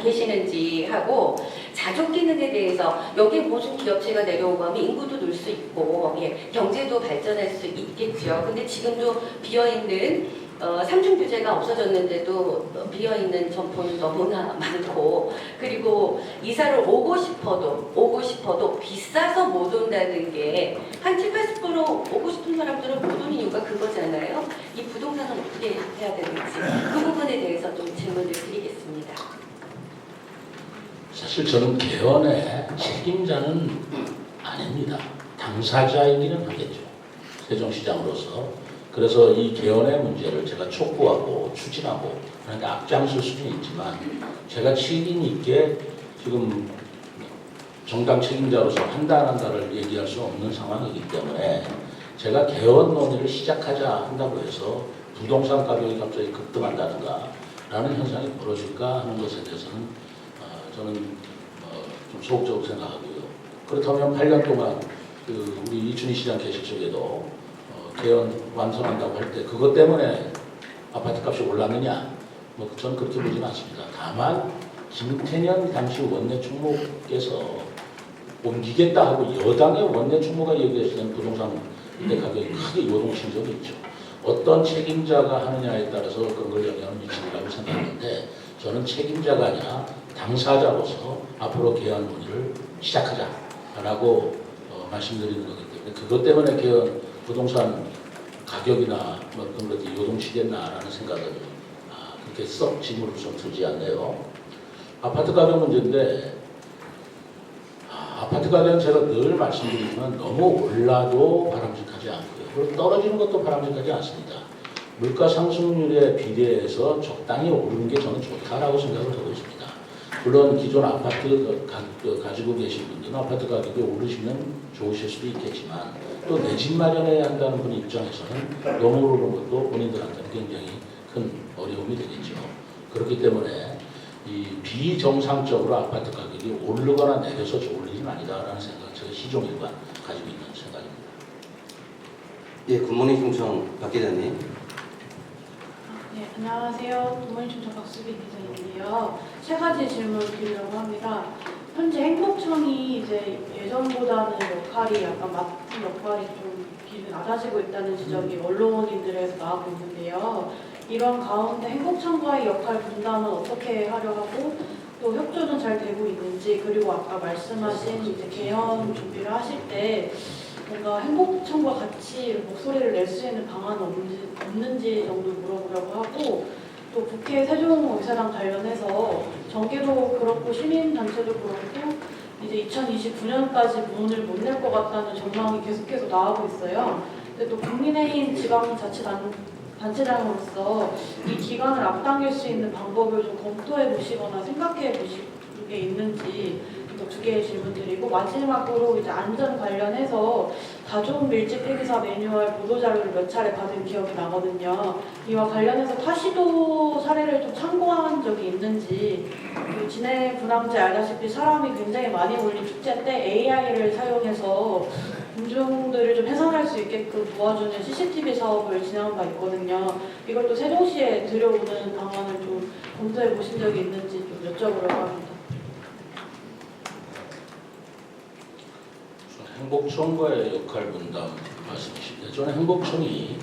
계시는지 하고, 자족 기능에 대해서 여기에 모든 기업체가 내려오고 하면 인구도 늘 수 있고 경제도 발전할 수 있겠죠. 근데 지금도 비어있는 삼중 규제가 없어졌는데도 비어있는 점포는 너무나 많고, 그리고 이사를 오고 싶어도 비싸서 못 온다는 게 한 70-80% 오고 싶은 사람들은 못 오는 이유가 그거잖아요. 이 부동산은 어떻게 해야 되는지 그 부분에 대해서 좀 질문을 드리겠습니다. 사실 저는 개헌의 책임자는 아닙니다. 당사자이기는 하겠죠. 세종시장으로서. 그래서 이 개헌의 문제를 제가 촉구하고 추진하고 그러니까 앞장설 수는 있지만, 제가 책임 있게 지금 정당 책임자로서 한다 안 한다를 얘기할 수 없는 상황이기 때문에, 제가 개헌 논의를 시작하자 한다고 해서 부동산 가격이 갑자기 급등한다든가 라는 현상이 벌어질까 하는 것에 대해서는 저는 좀 소극적으로 생각하고요. 그렇다면 8년 동안 우리 이춘희 시장 계실 적에도 개헌 완성한다고 할 때 그것 때문에 아파트값이 올랐느냐? 저는 그렇게 보지는 않습니다. 다만 김태년 당시 원내 총무께서 옮기겠다 하고 여당의 원내 총무가 얘기하시는 부동산 임대 가격이 크게 요동친 적이 있죠. 어떤 책임자가 하느냐에 따라서 그런 걸 영향을 미치리라고 생각하는데, 저는 책임자가 아니라 당사자로서 앞으로 개헌 논의를 시작하자라고 말씀드리는 거기 때문에, 그것 때문에 개헌 부동산 가격이나 그런 것들이 요동치겠나라는 생각을 그렇게 썩 지금으로 좀 들지 않네요. 아파트 가격 문제인데, 아파트 가격은 제가 늘 말씀드리지만 너무 올라도 바람직하지 않고요. 그리고 떨어지는 것도 바람직하지 않습니다. 물가 상승률에 비례해서 적당히 오르는 게 저는 좋다라고 생각을 하고 있습니다. 물론 기존 아파트 가지고 계신 분들은 아파트 가격이 오르시면 좋으실 수도 있겠지만, 또 내 집 마련해야 한다는 분 입장에서는 너무 오르는 것도 본인들한테는 굉장히 큰 어려움이 되겠죠. 그렇기 때문에 이 비정상적으로 아파트 가격이 오르거나 내려서 좋을 일은 아니다라는 생각을 제가 시종일관 가지고 있는 생각입니다. 예, 굿모닝 충청 박 기자님. 네, 안녕하세요. 굿모닝 충청 박수빈 기자인데요. 세 가지 질문 드리려고 합니다. 현재 행복청이 이제 예전보다는 역할이 약간 맡은 역할이 좀 길이 낮아지고 있다는 지적이 언론인들에서 나오고 있는데요. 이런 가운데 행복청과의 역할 분담은 어떻게 하려 하고, 또 협조는 잘 되고 있는지, 그리고 아까 말씀하신 이제 개헌 준비를 하실 때 뭔가 행복청과 같이 목소리를 낼 수 있는 방안은 없는지 정도 물어보려고 하고, 또 국회 세종의사당 관련해서 정계도 그렇고 시민단체도 그렇고 이제 2029년까지 문을 못 낼 것 같다는 전망이 계속해서 나오고 있어요. 근데 또 국민의힘 지방자치단체장으로서 이 기간을 앞당길 수 있는 방법을 좀 검토해 보시거나 생각해 보신 게 있는지, 두 개의 질문드리고, 마지막으로 이제 안전 관련해서 가족 밀집 폐기사 매뉴얼 보도자료를 몇 차례 받은 기억이 나거든요. 이와 관련해서 타시도 사례를 좀 참고한 적이 있는지, 진해 분황제 알다시피 사람이 굉장히 많이 몰린 축제 때 AI를 사용해서 공중들을 좀 해산할 수 있게끔 도와주는 CCTV 사업을 진행한 바 있거든요. 이걸 또 세종시에 들여오는 방안을 좀 검토해 보신 적이 있는지 좀 여쭤보려고 합니다. 행복청과의 역할 분담 말씀이신데, 저는 행복청이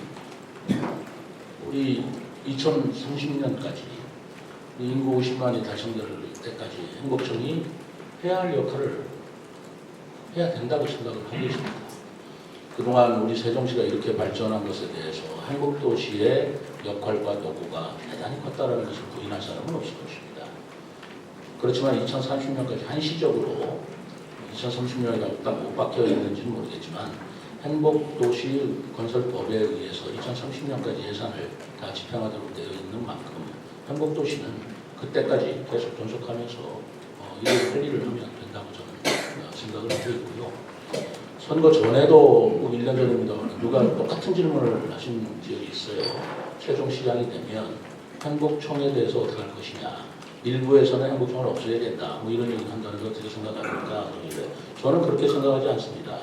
우리 2030년까지 인구 50만이 달성될 때까지 행복청이 해야 할 역할을 해야 된다고 생각을 하고 있습니다. 그동안 우리 세종시가 이렇게 발전한 것에 대해서 행복도시의 역할과 노고가 대단히 컸다는 것을 부인할 사람은 없을 것입니다. 그렇지만 2030년까지 한시적으로 2030년에 딱 못 박혀 있는지는 모르겠지만, 행복도시 건설법에 의해서 2030년까지 예산을 다 집행하도록 되어 있는 만큼 행복도시는 그때까지 계속 존속하면서 할 일을 하면 된다고 저는 생각을 하고 있고요. 선거 전에도 1년 전입니다. 누가 똑같은 질문을 하신 지역이 있어요. 세종시장이 되면 행복청에 대해서 어떻게 할 것이냐. 일부에서는 행복청을 없애야 된다. 뭐 이런 얘기를 한다는 걸 어떻게 생각합니까? 저는 그렇게 생각하지 않습니다.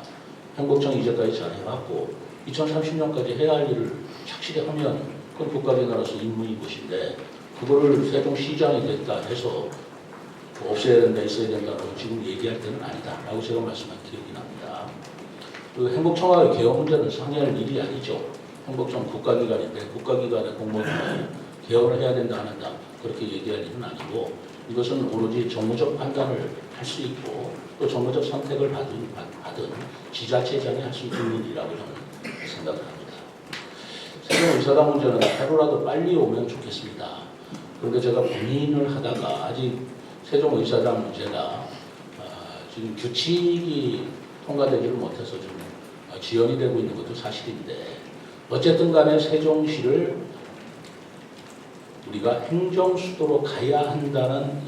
행복청이 이제까지 잘 해왔고 2030년까지 해야 할 일을 착실히 하면 그건 국가기관으로서 임무인 것인데 그거를 세종시장이 됐다 해서 뭐 없애야 된다, 있어야 된다고 지금 얘기할 때는 아니다 라고 제가 말씀한 기억이 납니다. 그 행복청과 개혁 문제는 상의할 일이 아니죠. 행복청 국가기관인데 국가기관의 공무원이 개혁을 해야 된다 안 한다 그렇게 얘기할 일은 아니고 이것은 오로지 정무적 판단을 할 수 있고 또 정무적 선택을 받은 지자체장이 할 수 있는 일이라고 저는 생각을 합니다. 세종의사당 문제는 하루라도 빨리 오면 좋겠습니다. 그런데 제가 고민을 하다가 아직 세종의사당 문제가 지금 규칙이 통과되지를 못해서 좀 지연이 되고 있는 것도 사실인데 어쨌든 간에 세종시를 우리가 행정수도로 가야 한다는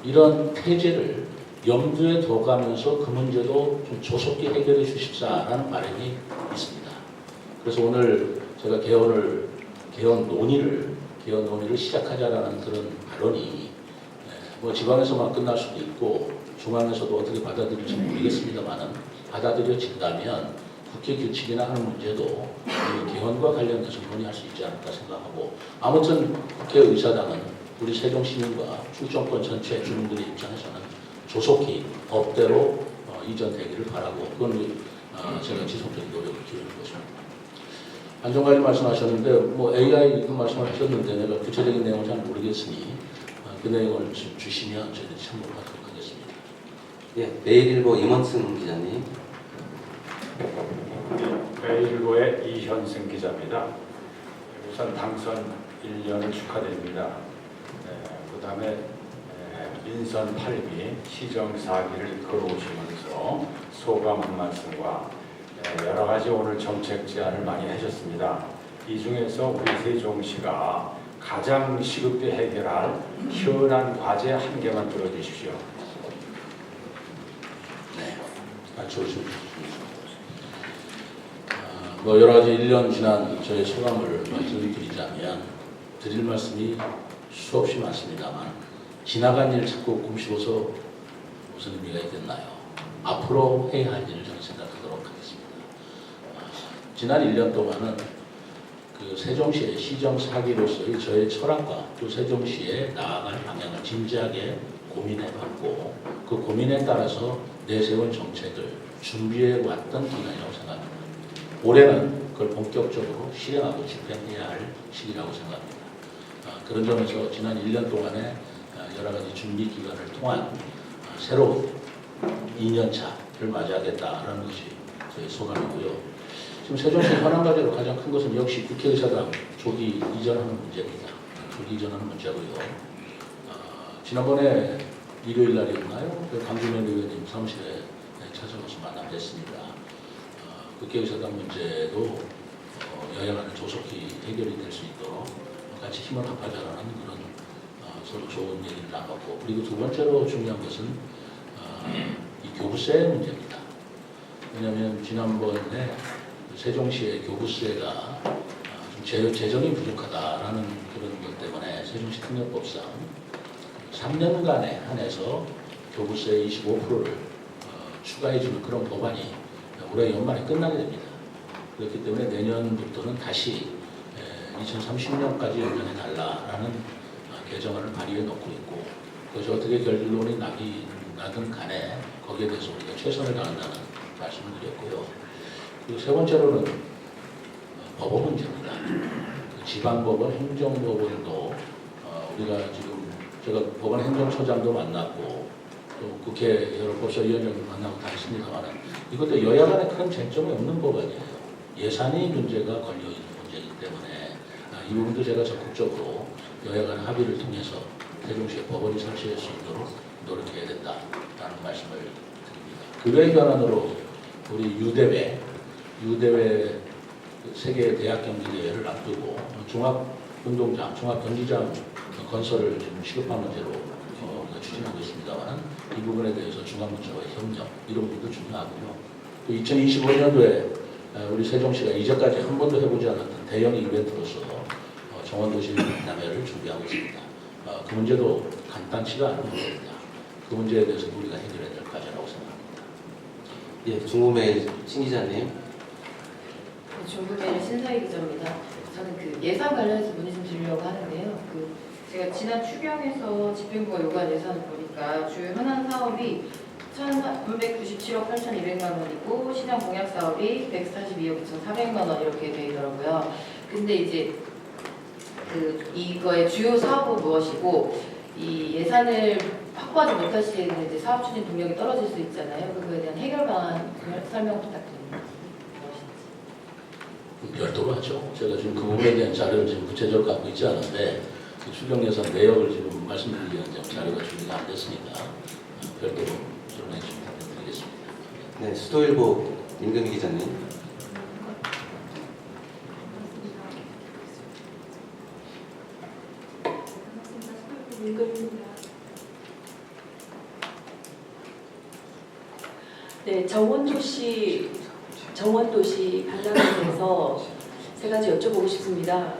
이런 태제를 염두에 둬가면서 그 문제도 좀 조속히 해결해 주십사라는 바람이 있습니다. 그래서 오늘 제가 개헌 논의를 시작하자라는 그런 발언이 뭐 지방에서만 끝날 수도 있고 중앙에서도 어떻게 받아들일지 모르겠습니다만은 받아들여진다면 국회 규칙이나 하는 문제도 이 개헌과 관련해서 논의할 수 있지 않을까 생각하고 아무튼 국회의사당은 우리 세종시민과 출정권 전체 주민들의 입장에서는 조속히 법대로 이전되기를 바라고 그건 제가 지속적인 노력을 기울이는 것입니다. 안정관님 말씀하셨는데 뭐 AI 그 말씀을 하셨는데 내가 구체적인 내용을 잘 모르겠으니 그 내용을 주시면 저희들이 참고하도록 하겠습니다. 예, 매일일보 임원승 기자님. 매일일보의 이현승 기자입니다. 우선 당선 1년을 축하드립니다. 그 다음에 민선 8기 시정 4기를 걸어오시면서 소감 한 말씀과 여러 가지 오늘 정책 제안을 많이 하셨습니다. 이 중에서 우리 세종시가 가장 시급히 해결할 현안 과제 한 개만 들어주십시오. 네, 좋습니다. 뭐 여러 가지 1년 지난 저의 소감을 말씀드리자면 드릴 말씀이 수없이 많습니다만 지나간 일 자꾸 곰씹어서 무슨 의미가 있겠나요? 앞으로 해야 할 일을 저는 생각하도록 하겠습니다. 지난 1년 동안은 그 세종시의 시정 사기로서의 저의 철학과 또 세종시에 나아갈 방향을 진지하게 고민해봤고 그 고민에 따라서 내세운 정책을 준비해왔던 기간이라고 생각합니다. 올해는 그걸 본격적으로 실행하고 집행해야 할 시기라고 생각합니다. 그런 점에서 지난 1년 동안의 여러 가지 준비 기간을 통한 새로운 2년차를 맞이하겠다라는 것이 저희 소감이고요. 지금 세종시 현안 과제로 가장 큰 것은 역시 국회의사당 조기 이전하는 문제입니다. 조기 이전하는 문제고요. 지난번에 일요일 날이었나요? 강준현 의원님 사무실에 찾아가서 만남했습니다. 국회의사당 문제도 여야 간에 조속히 해결이 될 수 있도록 같이 힘을 합하자라는 그런 서로 좋은 얘기를 나눴고 그리고 두 번째로 중요한 것은 이 교부세 문제입니다. 왜냐하면 지난번에 세종시의 교부세가 좀 재정이 부족하다라는 그런 것 때문에 세종시 특례법상 3년간에 한해서 교부세 25%를 추가해주는 그런 법안이 올해 연말에 끝나게 됩니다. 그렇기 때문에 내년부터는 다시 2030년까지 연장해 달라라는 개정안을 발의해 놓고 있고 그것이 어떻게 결론이 나든 간에 거기에 대해서 우리가 최선을 다한다는 말씀을 드렸고요. 그리고 세 번째로는 법원 문제입니다. 지방법원, 행정법원도 우리가 지금 제가 법원 행정처장도 만났고 또 국회 여러 법사위원장도 만나고 다 했습니다만 이것도 여야 간에 큰 쟁점이 없는 법안이에요. 예산이 문제가 걸려있는 문제이기 때문에 이 부분도 제가 적극적으로 여야 간 합의를 통해서 세종시에 법원이 설치할 수 있도록 노력해야 된다라는 말씀을 드립니다. 그 외의 현안으로 우리 유대회 세계 대학 경기 대회를 앞두고 종합운동장, 종합 경기장 건설을 지금 시급한 문제로 우리가 추진하고 있습니다만 이 부분에 대해서 중앙부처와의 협력 이런 부분도 중요하고요. 또 2025년도에 우리 세종시가 이제까지 한 번도 해보지 않았던 대형 이벤트로서 정원도시 박람회를 준비하고 있습니다. 그 문제도 간단치가 않은 문제입니다. 그 문제에 대해서 우리가 해결해야 될 과제라고 생각합니다. 예, 중구매 신 기자님. 중구매 신사희 기자입니다. 저는 그 예산 관련해서 문의 좀 드리려고 하는데요. 제가 지난 추경에서 집행부가 요구한 예산을 보니까 주요 현안 사업이 997억 8,200만 원이고 시장 공약 사업이 142억 2,400만 원 이렇게 되더라고요. 근데 이제 이거의 주요 사업은 무엇이고 이 예산을 확보하지 못하시는 이제 사업 추진 동력이 떨어질 수 있잖아요. 그거에 대한 해결 방안 설명 부탁드립니다. 별도로 하죠. 제가 지금 그 부분에 대한 자료를 지금 구체적으로 갖고 있지 않은데 추경 예산 내역을 지금 말씀드리기 위한 자료가 준비가 안 됐으니까 별도로 설명해 주시면 부탁드리겠습니다. 네, 수도일보 임금희 기자님. 네, 정원도시 박람회에 대해서 세 가지 여쭤보고 싶습니다.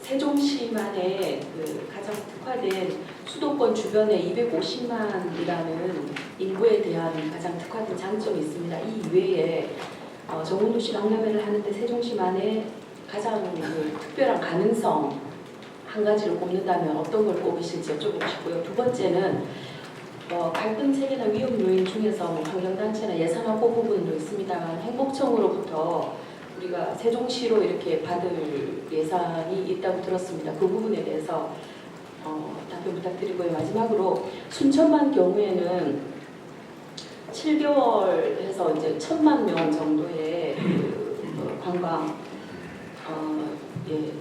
세종시만의 가장 특화된 수도권 주변에 250만이라는 인구에 대한 가장 특화된 장점이 있습니다. 이 이외에 정원도시 박람회를 하는데 세종시만의 가장 특별한 가능성 한 가지를 꼽는다면 어떤 걸 꼽으실지 여쭤보고 싶고요. 두 번째는 갈등 체계나 위험 요인 중에서 환경단체나 예산 확보 부분도 있습니다만 행복청으로부터 우리가 세종시로 이렇게 받을 예산이 있다고 들었습니다. 그 부분에 대해서 답변 부탁드리고요. 마지막으로 순천만 경우에는 7개월 해서 이제 1,000만 명 정도의 관광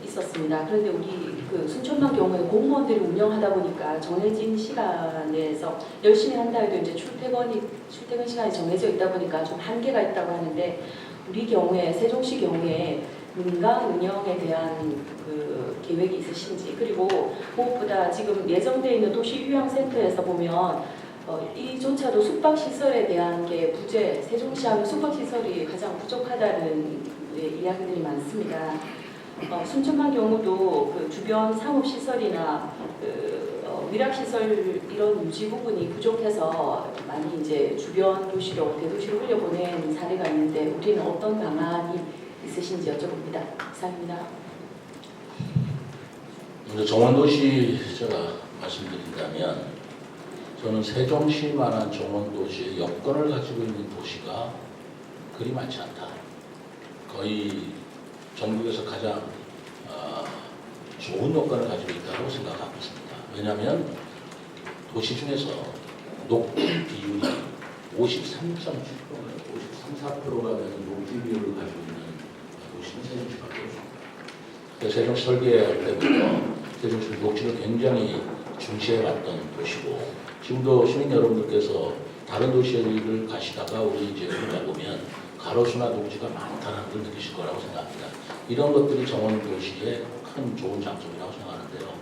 있었습니다. 그런데 우리 순천만 경우에 공무원들이 운영하다 보니까 정해진 시간에서 열심히 한다 해도 이제 출퇴근 시간이 정해져 있다 보니까 좀 한계가 있다고 하는데 우리 경우에 세종시 경우에 민간 운영에 대한 계획이 있으신지 그리고 무엇보다 지금 예정되어 있는 도시휴양센터에서 보면 이조차도 숙박시설에 대한 게 부재, 세종시하면 숙박시설이 가장 부족하다는 이야기들이 많습니다. 순천만 경우도 주변 상업시설이나 위락시설 이런 유지 부분이 부족해서 많이 이제 주변 도시로 대도시로 흘려보낸 사례가 있는데 우리는 어떤 방안이 있으신지 여쭤봅니다. 이상입니다. 먼저 정원도시 제가 말씀드린다면 저는 세종시만한 정원도시의 여건을 가지고 있는 도시가 그리 많지 않다. 거의 전국에서 가장 좋은 여건을 가지고 있다고 생각하고 있습니다. 왜냐하면 도시 중에서 녹지 비율이 53.7%, 53~54%가 되는 녹지 비율을 가지고 있는 도시는 세종시밖에 없습니다. 세종시 설계할 때부터 세종시 녹지를 굉장히 중시해왔던 도시고 지금도 시민 여러분들께서 다른 도시를 가시다가 우리 이제 여기 보면 가로수나 녹지가 많다는 걸 느끼실 거라고 생각합니다. 이런 것들이 정원도시의 큰 좋은 장점이라고 생각하는데요.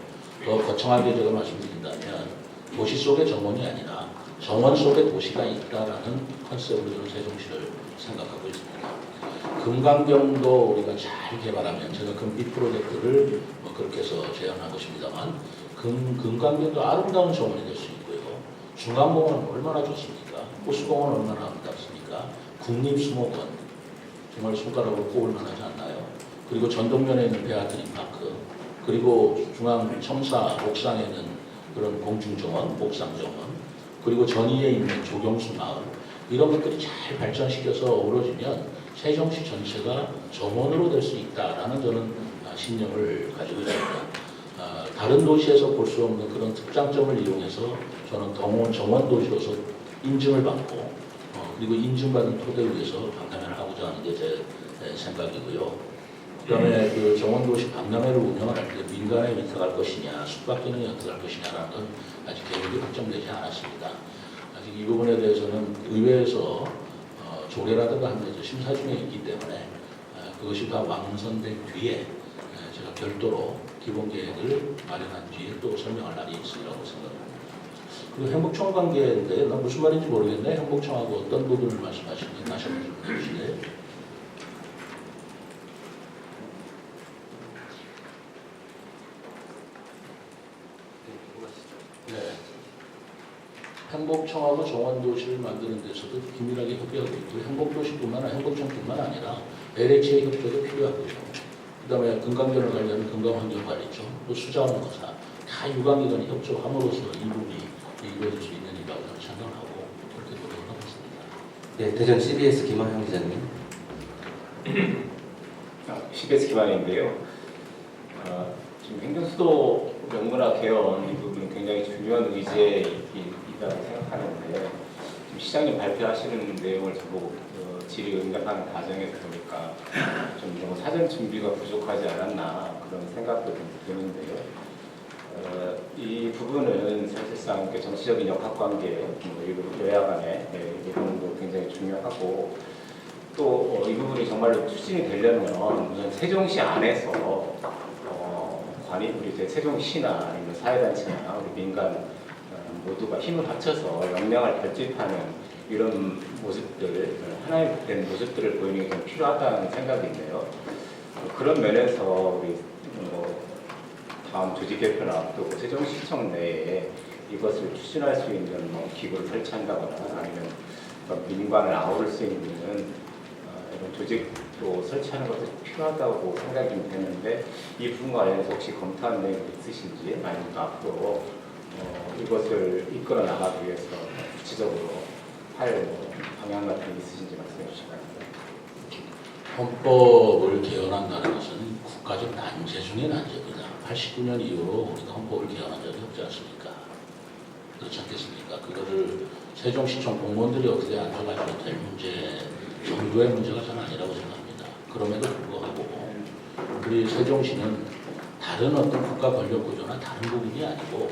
더 거창하게 제가 말씀드린다면 도시 속의 정원이 아니라 정원 속에 도시가 있다라는 컨셉으로 저는 세종시를 생각하고 있습니다. 금강경도 우리가 잘 개발하면 제가 금빛 프로젝트를 그렇게 해서 제안한 것입니다만 금강경도 아름다운 정원이 될 수 있고요. 중앙공원은 얼마나 좋습니까? 호수공원은 얼마나 아름답습니까? 국립수목원 정말 손가락으로 꼽을 만하지 않나요? 그리고 전동면에 있는 베아트린 파크 그리고 중앙 청사 옥상에 있는 그런 공중정원, 옥상정원 그리고 전위에 있는 조경수 마을 이런 것들이 잘 발전시켜서 어우러지면 세종시 전체가 정원으로 될 수 있다라는 저는 신념을 가지고 있습니다. 다른 도시에서 볼 수 없는 그런 특장점을 이용해서 저는 정원 도시로서 인증을 받고 그리고 인증받은 토대 위에서 박람회를 하고자 하는 게 제 생각이고요. 그다음에 그 정원도시 박람회를 운영할 때 민간에 위탁할 것이냐, 숙박 기능에 어떻게 할 것이냐라는 건 아직 계획이 확정되지 않았습니다. 아직 이 부분에 대해서는 의회에서 조례라든가 하는 심사 중에 있기 때문에 그것이 다 완성된 뒤에 제가 별도로 기본 계획을 마련한 뒤에 또 설명할 날이 있으리라고 생각합니다. 그리고 행복청 관계인데 난 무슨 말인지 모르겠네. 행복청하고 어떤 부분을 말씀하시는지 다시 한번 좀 해주실래요? 네. 행복청하고 정원도시를 만드는 데서도 긴밀하게 협의하고 있고 행복도시뿐만 아니라 행복청뿐만 아니라 LHA 협조도 필요하고요. 그다음에 금강변을 관련 금강환경관리청, 또 수자원공사 다 유관기관이 협조함으로써 이 부분이 이루어질 수 있는 일이라고 저는 생각하고 그렇게 노력을 하고 있습니다. 네, 대전 CBS 김하영 기자님. CBS 김한혜인데요. 지금 행정수도 명문화 개헌 이 부분은 굉장히 중요한 의제에 있다고 생각하는데 지금 시장님 발표하시는 내용을 저보고 질의응답하는 과정에서 보니까 좀 너무 사전 준비가 부족하지 않았나 그런 생각도 좀 드는데요. 이 부분은 사실상 정치적인 역학관계, 여야 간의 이런 굉장히 중요하고 또 이 부분이 정말로 추진이 되려면 우선 세종시 안에서 우리 세종시나 아니면 사회단체나 우리 민간 모두가 힘을 합쳐서 역량을 결집하는 이런 모습들, 하나의 된 모습들을 보이는 게 좀 필요하다는 생각인데요. 그런 면에서 우리 다음 조직 개편을 앞두고 세종시청 내에 이것을 추진할 수 있는 기구를 설치한다거나 아니면 민관을 아우를 수 있는 이런 조직도 설치하는 것도 필요하다고 생각이 좀 되는데 이 부분과 관련해서 혹시 검토한 내용이 있으신지 아니면 앞으로 이것을 이끌어 나가기 위해서 구체적으로 할 방향 같은 게 있으신지 말씀해 주시기 바랍니다. 헌법을 개헌한다는 것은 국가적 난제 중의 난제입니다. 89년 이후로 우리가 헌법을 개헌한 적이 없지 않습니까? 그렇지 않겠습니까? 그거를 세종시청 공무원들이 어떻게 앉아가지고 될 문제 정도의 문제가 저는 아니라고 생각합니다. 그럼에도 불구하고 우리 세종시는 다른 어떤 국가 권력 구조나 다른 부분이 아니고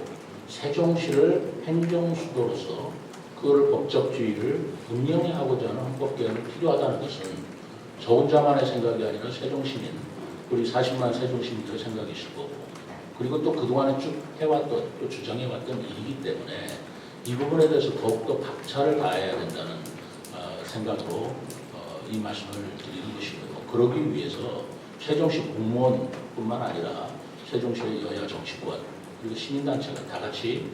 세종시를 행정수도로서 그걸 법적주의를 분명히 하고자 하는 헌법 개헌이 필요하다는 것은 저 혼자만의 생각이 아니라 세종시민, 우리 40만 세종시민들의 생각이실 거고 그리고 또 그동안에 쭉 해왔던 또 주장해왔던 일이기 때문에 이 부분에 대해서 더욱더 박차를 가해야 된다는 생각으로 이 말씀을 드리는 것이고요. 그러기 위해서 세종시 공무원뿐만 아니라 세종시의 여야 정치권 그리고 시민단체가 다 같이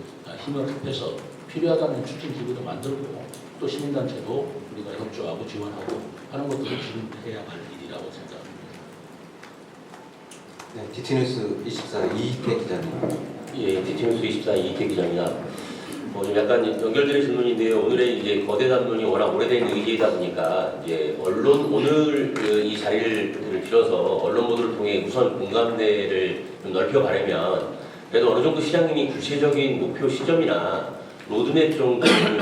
힘을 합해서 필요하다는 추진기구도 만들고 또 시민단체도 우리가 협조하고 지원하고 하는 것들을 지금 해야 할 일이라고 생각합니다. 네, DT뉴스 24 이희태 기자님. 예, DT뉴스 24 이희태 기자입니다. 좀 약간 연결되는 질문인데요. 오늘의 이제 거대 담론이 워낙 오래된 의제이다 보니까 이제 언론 오늘 이 자리를 빌어서 언론 보도를 통해 우선 공감대를 좀 넓혀가려면 그래도 어느 정도 시장님이 구체적인 목표 시점이나 로드맵 정도를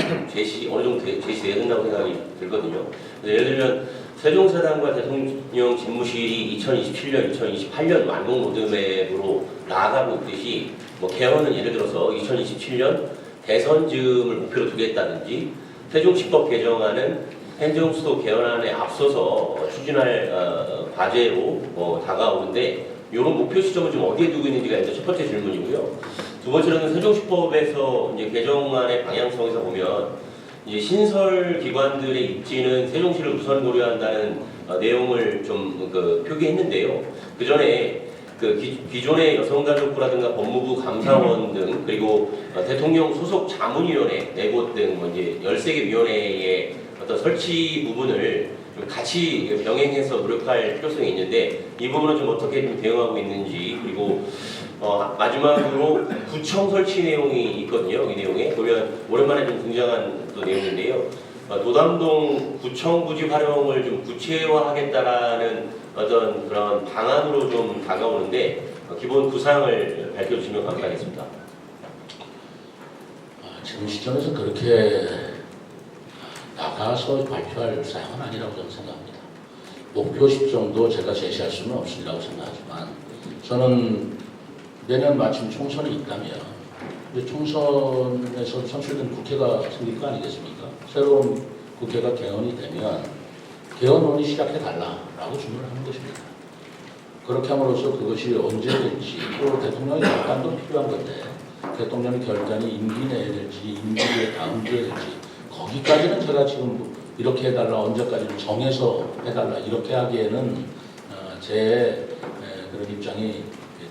어느 정도 제시해야 된다고 생각이 들거든요. 예를 들면 세종사당과 대통령 집무실이 2027년, 2028년 완공 로드맵으로 나아가고 있듯이 개헌은 예를 들어서 2027년 대선 즈음을 목표로 두겠다든지 세종시법 개정안은 행정수도 개헌안에 앞서서 추진할 과제로 다가오는데 이런 목표 시점을 좀 어디에 두고 있는지가 이제 첫 번째 질문이고요. 두 번째로는 세종시법에서 이제 개정안의 방향성에서 보면 이제 신설 기관들의 입지는 세종시를 우선 고려한다는 내용을 좀 표기했는데요. 그 전에 기존의 여성가족부라든가 법무부 감사원 등 그리고 대통령 소속 자문위원회, 내곳 등 이제 13개 위원회의 어떤 설치 부분을 좀 같이 병행해서 노력할 필요성이 있는데 이 부분은 좀 어떻게 좀 대응하고 있는지 그리고 마지막으로 구청 설치 내용이 있거든요. 이 내용에 보면 오랜만에 좀 등장한 또 내용인데요. 노담동 구청 부지 활용을 좀 구체화하겠다라는 어떤 그런 방안으로 좀 다가오는데 기본 구상을 밝혀주시면 감사하겠습니다. 지금 시점에서 그렇게 나가서 발표할 사항은 아니라고 저는 생각합니다. 목표 시점도 제가 제시할 수는 없으리라고 생각하지만 저는 내년 마침 총선이 있다면 총선에서 선출된 국회가 생길 거 아니겠습니까? 새로운 국회가 개헌이 되면 개헌론이 시작해달라라고 주문을 하는 것입니다. 그렇게 함으로써 그것이 언제 될지 또 대통령의 결단도 필요한 건데 대통령의 결단이 임기 내에 될지 임기 뒤에 다음 주에 될지 거기까지는 제가 지금 이렇게 해달라 언제까지는 정해서 해달라 이렇게 하기에는 제 그런 입장이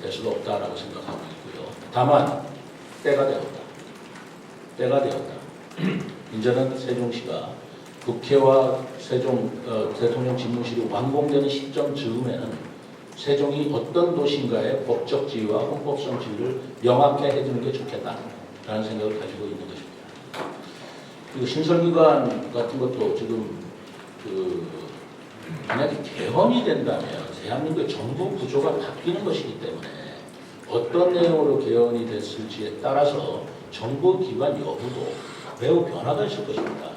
될 수가 없다라고 생각하고 있고요. 다만 때가 되었다. 이제는 세종시가 국회와 대통령 집무실이 완공되는 시점 즈음에는 세종이 어떤 도시인가의 법적 지위와 헌법성 지위를 명확히 해주는 게 좋겠다라는 생각을 가지고 있는 것입니다. 그리고 신설기관 같은 것도 지금 만약에 개헌이 된다면 대한민국의 정부 구조가 바뀌는 것이기 때문에 어떤 내용으로 개헌이 됐을지에 따라서 정부 기관 여부도 매우 변화가 있을 것입니다.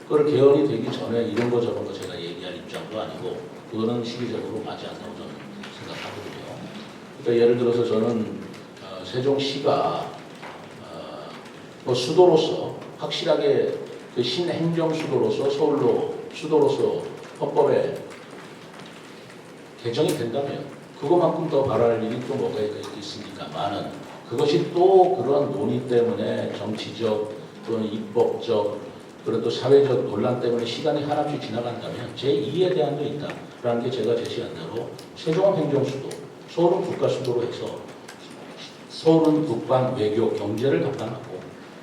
그걸 개헌이 되기 전에 이런 거 저런 거 제가 얘기할 입장도 아니고 그거는 시기적으로 맞지 않다고 저는 생각하거든요. 그러니까 예를 들어서 저는 세종시가 뭐 수도로서 확실하게 그 신행정 수도로서 수도로서 헌법에 개정이 된다면 그것만큼 더 바랄 일이 또 뭐가 있습니까만은 그것이 또 그런 논의 때문에 정치적 또는 입법적 그리고 또 사회적 논란 때문에 시간이 한없이 지나간다면 제2의 대안도 있다라는 게 제가 제시한 대로 세종은 행정수도, 서울은 국가수도로 해서 서울은 국방, 외교, 경제를 담당하고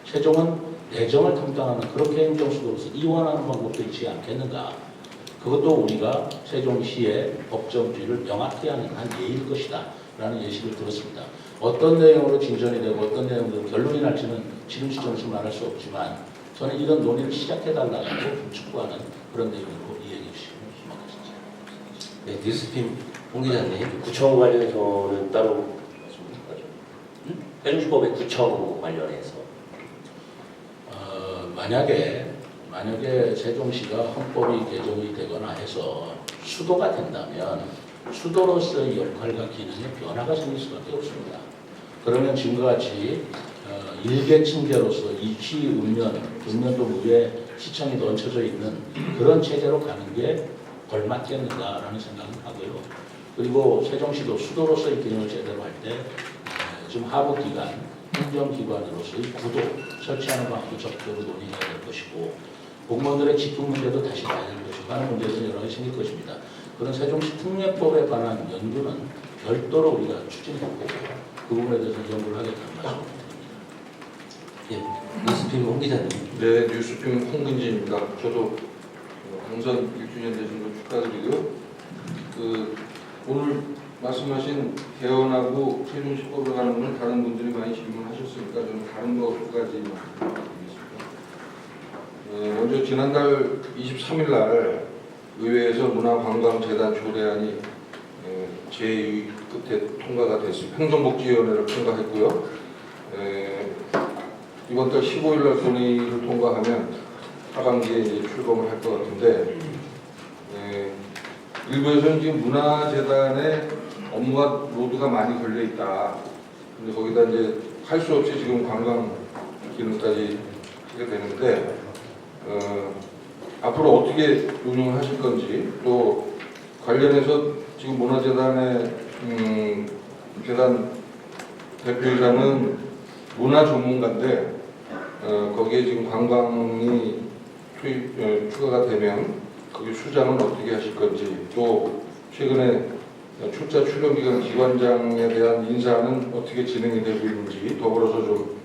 세종은 내정을 담당하는 그렇게 행정수도로서 이완하는 방법도 있지 않겠는가. 그것도 우리가 세종시의 법정주의를 명확히 하는 한 예일 것이다 라는 예시를 들었습니다. 어떤 내용으로 진전이 되고 어떤 내용으로 결론이 날지는 지금 시점에서 말할 수 없지만 저는 이런 논의를 시작해달라고 축구하는 그런 내용으로 이해해 주시면 고맙겠습니다. 네, 뉴스팀 홍 기자님. 구청 관련해서는 따로 세종시법의 구청 관련해서 만약에 세종시가 헌법이 개정이 되거나 해서 수도가 된다면 수도로서의 역할과 기능에 변화가 생길 수밖에 없습니다. 그러면 지금과 같이 일개층제로서 이취 읍면동 위에 시청이 얹혀져 있는 그런 체제로 가는 게 걸맞겠는가라는 생각을 하고요. 그리고 세종시도 수도로서의 기능을 제대로 할 때 좀 하부기관, 행정기관으로서의 구도 설치하는 방법도 적극적으로 논의해야 될 것이고 공무원들의 직급 문제도 다시 봐야 될 것이고 하는 문제들은 여러 가지 생길 것입니다. 그런 세종시 특례법에 관한 연구는 별도로 우리가 추진했고 그 부분에 대해서 연구를 하겠다는 말씀입니다. 예, 뉴스팀 홍 기자님. 네, 뉴스팀 홍근지입니다. 저도 당선 1주년 되신 거 축하드리고요. 오늘 말씀하신 개헌하고 세종시법에 관한 건 다른 분들이 많이 질문하셨으니까 저는 다른 거 두 가지 말씀드리겠습니다. 먼저 지난달 23일 날 의회에서 문화관광재단 조례안이 제2 끝에 통과가 됐습니다. 행정복지위원회를 통과했고요. 이번 달 15일 날 본회의를 통과하면 하반기에 이제 출범을 할 것 같은데 일부에서는 지금 문화재단에 업무가 로드가 많이 걸려 있다. 근데 거기다 이제 할 수 없이 지금 관광 기능까지 하게 되는데 앞으로 어떻게 운영을 하실 건지 또 관련해서 지금 문화재단의 재단 대표이사는 문화 전문가인데 거기에 지금 관광이 추가가 되면 거기 수장은 어떻게 하실 건지 또 최근에 출자 출연기관 기관장에 대한 인사는 어떻게 진행이 되고 있는지 더불어서 좀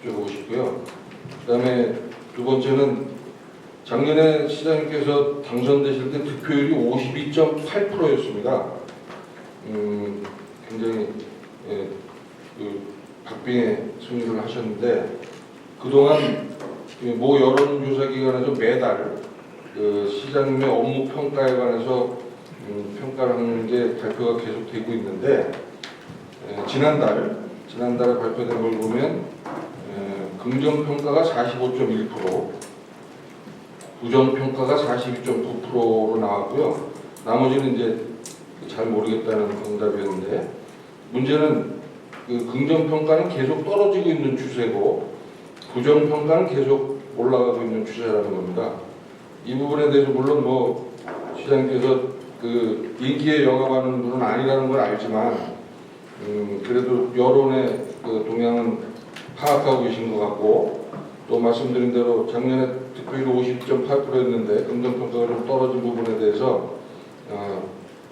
여쭤보고 싶고요. 그 다음에 두 번째는 작년에 시장님께서 당선되실 때 득표율이 52.8%였습니다. 굉장히 박빙의 승리를 하셨는데 그동안 모 여론조사기관에서 매달 시장님의 업무 평가에 관해서 평가를 하는 게 발표가 계속 되고 있는데 지난달에 발표된 걸 보면 긍정평가가 45.1%, 부정평가가 42.9%로 나왔고요. 나머지는 이제 잘 모르겠다는 응답이었는데 문제는 그 긍정평가는 계속 떨어지고 있는 추세고 부정평가는 계속 올라가고 있는 추세라는 겁니다. 이 부분에 대해서 물론 뭐 시장님께서 그 인기에 영합하는 분은 아니라는 걸 알지만 그래도 여론의 그 동향은 파악하고 계신 것 같고 또 말씀드린 대로 작년에 득표율이 50.8%였는데 긍정평가가 좀 떨어진 부분에 대해서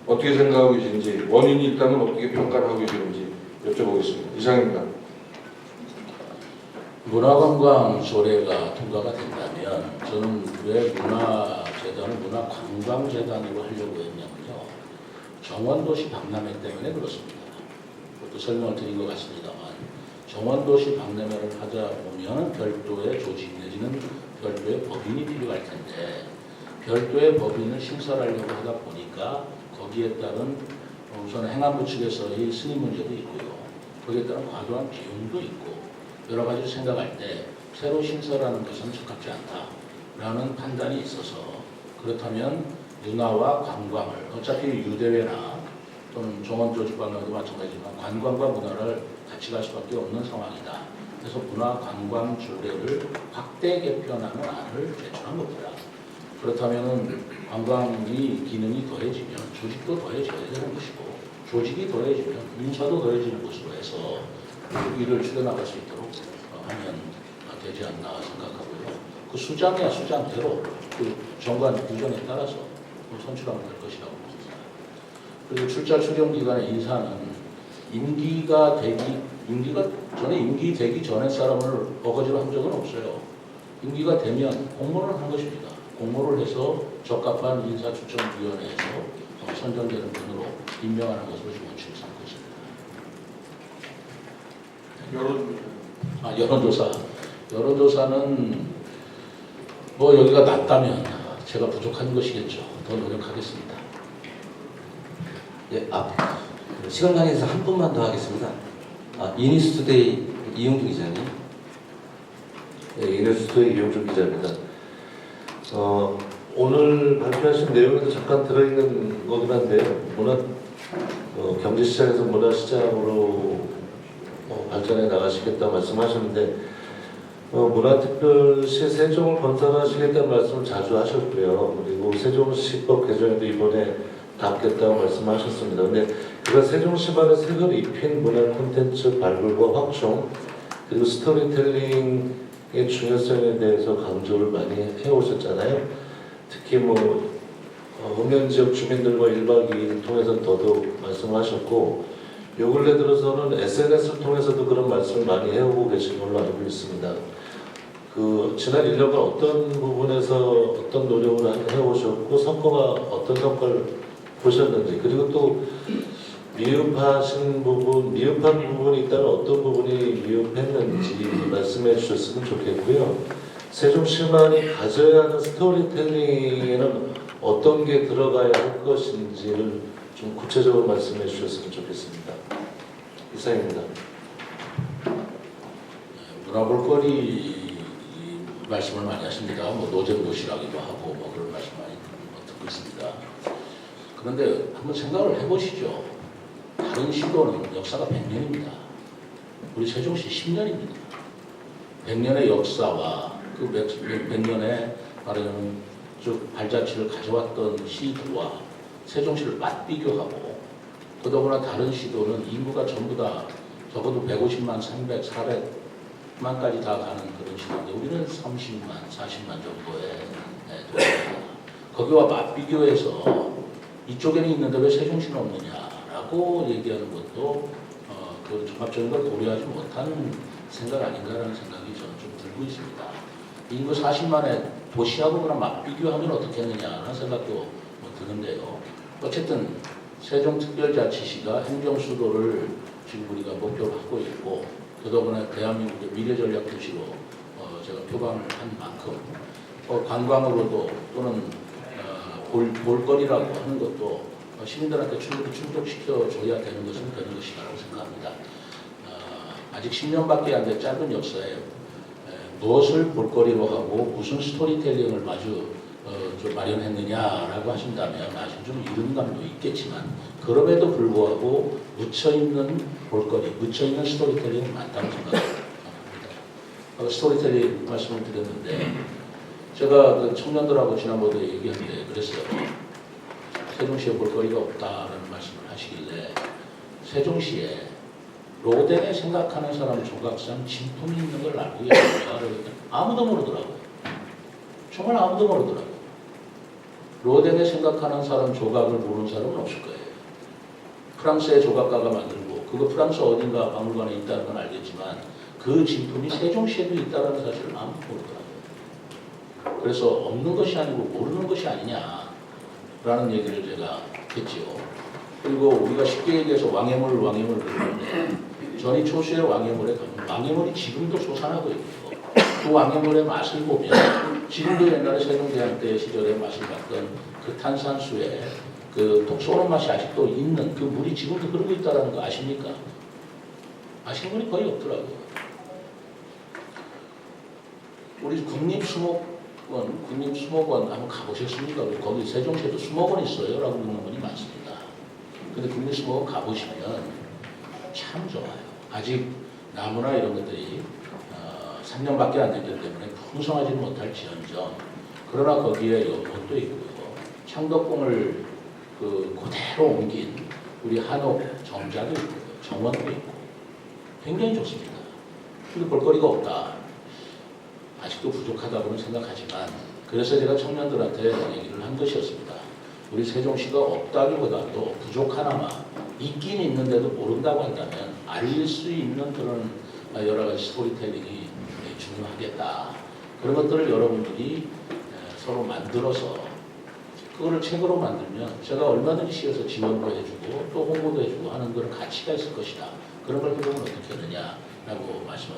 어떻게 생각하고 계신지 원인이 있다면 어떻게 평가를 하고 계시는지 여쭤보겠습니다. 이상입니다. 문화관광 조례가 통과가 된다면 저는 왜 문화재단을 문화관광재단으로 하려고 했냐면요. 정원도시 박람회 때문에 그렇습니다. 그것도 설명을 드린 것 같습니다만 정원도시 박람회를 하자 보면 별도의 조직 내지는 별도의 법인이 필요할 텐데 별도의 법인을 신설하려고 하다 보니까 거기에 따른 우선 행안부 측에서의 승인 문제도 있고요. 거기에 따른 과도한 비용도 있고 여러 가지 생각할 때 새로 신설하는 것은 적합지 않다라는 판단이 있어서 그렇다면 문화와 관광을 어차피 유대회나 또는 정원조직박람회도 마찬가지지만 관광과 문화를 같이 갈 수밖에 없는 상황이다. 그래서 문화관광 조례를 확대 개편하는 안을 제출한 겁니다. 그렇다면 관광이 기능이 더해지면 조직도 더해져야 되는 것이고 조직이 더해지면 인사도 더해지는 것으로 해서 그 일을 추려나갈 수 있도록 하면 되지 않나 생각하고요. 그 수장이야 수장대로 그 정관 규정에 따라서 선출하면 될 것이라고 봅니다. 그리고 출자 출연 기간의 인사는 임기가 되기 전에 사람을 어거지로 한 적은 없어요. 임기가 되면 공모를 한 것입니다. 공모를 해서 적합한 인사추천위원회에서 선정되는 분으로 임명하는 것으로 원칙을 삼고 있습니다. 여론조사. 여론조사는 뭐 여기가 낮다면 제가 부족한 것이겠죠. 더 노력하겠습니다. 예, 시간 관계에서 한 분만 더 하겠습니다. 이니스투데이 이용준 기자님. 네, 이니스투데이 이용준 기자입니다. 오늘 발표하신 내용에도 잠깐 들어있는 거긴 한데요. 경제시장에서 문화시장으로 발전해 나가시겠다 말씀하셨는데 문화특별시 세종을 건설하시겠다는 말씀을 자주 하셨고요. 그리고 세종시법 개정에도 이번에 담겠다고 말씀하셨습니다. 근데 그가 세종시만의 색을 입힌 문화 콘텐츠 발굴과 확충 그리고 스토리텔링의 중요성에 대해서 강조를 많이 해오셨잖아요. 특히 읍면 지역 주민들과 1박 2일 통해서 더더욱 말씀하셨고 요 근래 들어서는 SNS를 통해서도 그런 말씀을 많이 해오고 계신 걸로 알고 있습니다. 지난 1년간 어떤 부분에서 어떤 노력을 해오셨고 성과가 어떤 성과를 보셨는지 그리고 또 미흡한 부분이 있다면 어떤 부분이 미흡했는지 말씀해 주셨으면 좋겠고요. 세종시만이 가져야 하는 스토리텔링에는 어떤 게 들어가야 할 것인지를 좀 구체적으로 말씀해 주셨으면 좋겠습니다. 이상입니다. 문화볼거리 말씀을 많이 하십니다. 노잼 도시락이기도 하고 그런 말씀 많이 듣고 있습니다. 그런데 한번 생각을 해보시죠. 다른 시도는 역사가 100년입니다. 우리 세종시 10년입니다. 100년의 역사와 그 100년의 말하자면 쭉 발자취를 가져왔던 시도와 세종시를 맞비교하고 더더구나 다른 시도는 인구가 전부 다 적어도 150만, 300, 400만까지 다 가는 그런 시도인데 우리는 30만, 40만 정도의 도시입니다. 거기와 맞비교해서 이쪽에는 있는데 왜 세종시는 없느냐라고 얘기하는 것도 그 종합적인 걸 고려하지 못한 생각 아닌가라는 생각이 저는 좀 들고 있습니다. 인구 40만의 도시하고 그럼 맞비교하면 어떻게 했느냐라는 생각도 드는데요. 어쨌든 세종특별자치시가 행정수도를 지금 우리가 목표로 하고 있고 더더구나 대한민국의 미래전략도시로 제가 표방을 한 만큼 관광으로도 또는 볼거리라고 하는 것도 시민들한테 충분히 충족시켜줘야 되는 것은 되는 것이라고 생각합니다. 아직 10년밖에 안 된 짧은 역사에 무엇을 볼거리로 하고 무슨 스토리텔링을 마주 좀 마련했느냐라고 하신다면 아직 좀 이른 감도 있겠지만 그럼에도 불구하고 묻혀있는 볼거리, 묻혀있는 스토리텔링이 많다고 생각합니다. 스토리텔링 말씀을 드렸는데 제가 그 청년들하고 지난번에 얘기할 때 그랬어요. 세종시에 볼거리가 없다라는 말씀을 하시길래 세종시에 로댕에 생각하는 사람 조각상 진품이 있는 걸 알고 계십니까? 그러니까 아무도 모르더라고요. 정말 아무도 모르더라고요. 로댕에 생각하는 사람 조각을 모르는 사람은 없을 거예요. 프랑스의 조각가가 만들고 그거 프랑스 어딘가 박물관에 있다는 건 알겠지만 그 진품이 세종시에도 있다는 사실을 아무도 모르더라고요. 그래서 없는 것이 아니고 모르는 것이 아니냐라는 얘기를 제가 했지요. 그리고 우리가 쉽게 얘기해서 왕해물 그러는데 전이 초수의 왕해물에 가면 왕해물이 지금도 솟아나고 있고 그 왕해물의 맛을 보면 지금도 옛날에 세종대왕 때 시절에 맛을 봤던 그 탄산수에 그 톡 쏘는 맛이 아직도 있는 그 물이 지금도 흐르고 있다는 거 아십니까? 아시는 분이 거의 없더라고요. 우리 국립수목원 한번 가보셨습니까? 거기 세종시에도 수목원 있어요? 라고 묻는 분이 많습니다. 근데 국립수목원 가보시면 참 좋아요. 아직 나무나 이런 것들이 3년밖에 안 됐기 때문에 풍성하지 못할 지언정 그러나 거기에 연못도 있고요. 창덕궁을 그대로 옮긴 우리 한옥 정자도 있고요. 정원도 있고 굉장히 좋습니다. 근데 볼거리가 없다. 아직도 부족하다고는 생각하지만 그래서 제가 청년들한테 얘기를 한 것이었습니다. 우리 세종시가 없다기보다도 부족하나마 있긴 있는데도 모른다고 한다면 알릴 수 있는 그런 여러 가지 스토리텔링이 중요하겠다. 그런 것들을 여러분들이 서로 만들어서 그거를 책으로 만들면 제가 얼마든지 시에서 지원도 해주고 또 홍보도 해주고 하는 그런 가치가 있을 것이다. 그런 걸 해보면 어떻게 하느냐라고 말씀을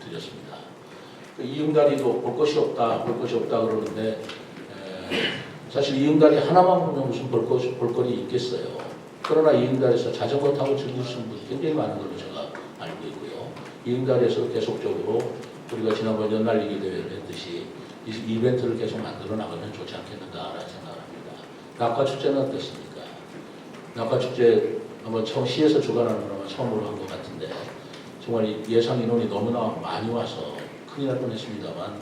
드렸습니다. 이응다리도 볼 것이 없다 그러는데 사실 이응다리 하나만 보면 무슨 볼거리 있겠어요. 그러나 이응다리에서 자전거 타고 즐기시는 분이 굉장히 많은 걸로 제가 알고 있고요. 이응다리에서 계속적으로 우리가 지난번 연날리기 대회를 했듯이 이 이벤트를 계속 만들어 나가면 좋지 않겠는가라는 생각을 합니다. 낙화축제는 어떻습니까? 낙화축제 한번 처음 시에서 주관하는 건 처음으로 한 것 같은데 정말 예상 인원이 너무나 많이 와서 큰일 날 뻔했습니다만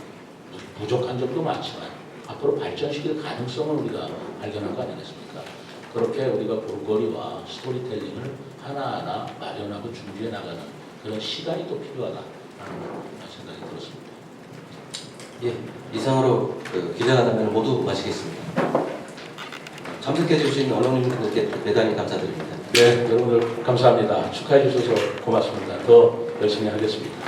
부족한 점도 많지만 앞으로 발전시킬 가능성을 우리가 발견한 거 아니겠습니까? 그렇게 우리가 볼거리와 스토리텔링을 하나하나 마련하고 준비해 나가는 그런 시간이 또 필요하다라는 생각이 들었습니다. 예, 이상으로 기자간담회를 모두 마치겠습니다. 참석해 주신 언론인분들께 대단히 감사드립니다. 네, 여러분들 감사합니다. 축하해 주셔서 고맙습니다. 더 열심히 하겠습니다.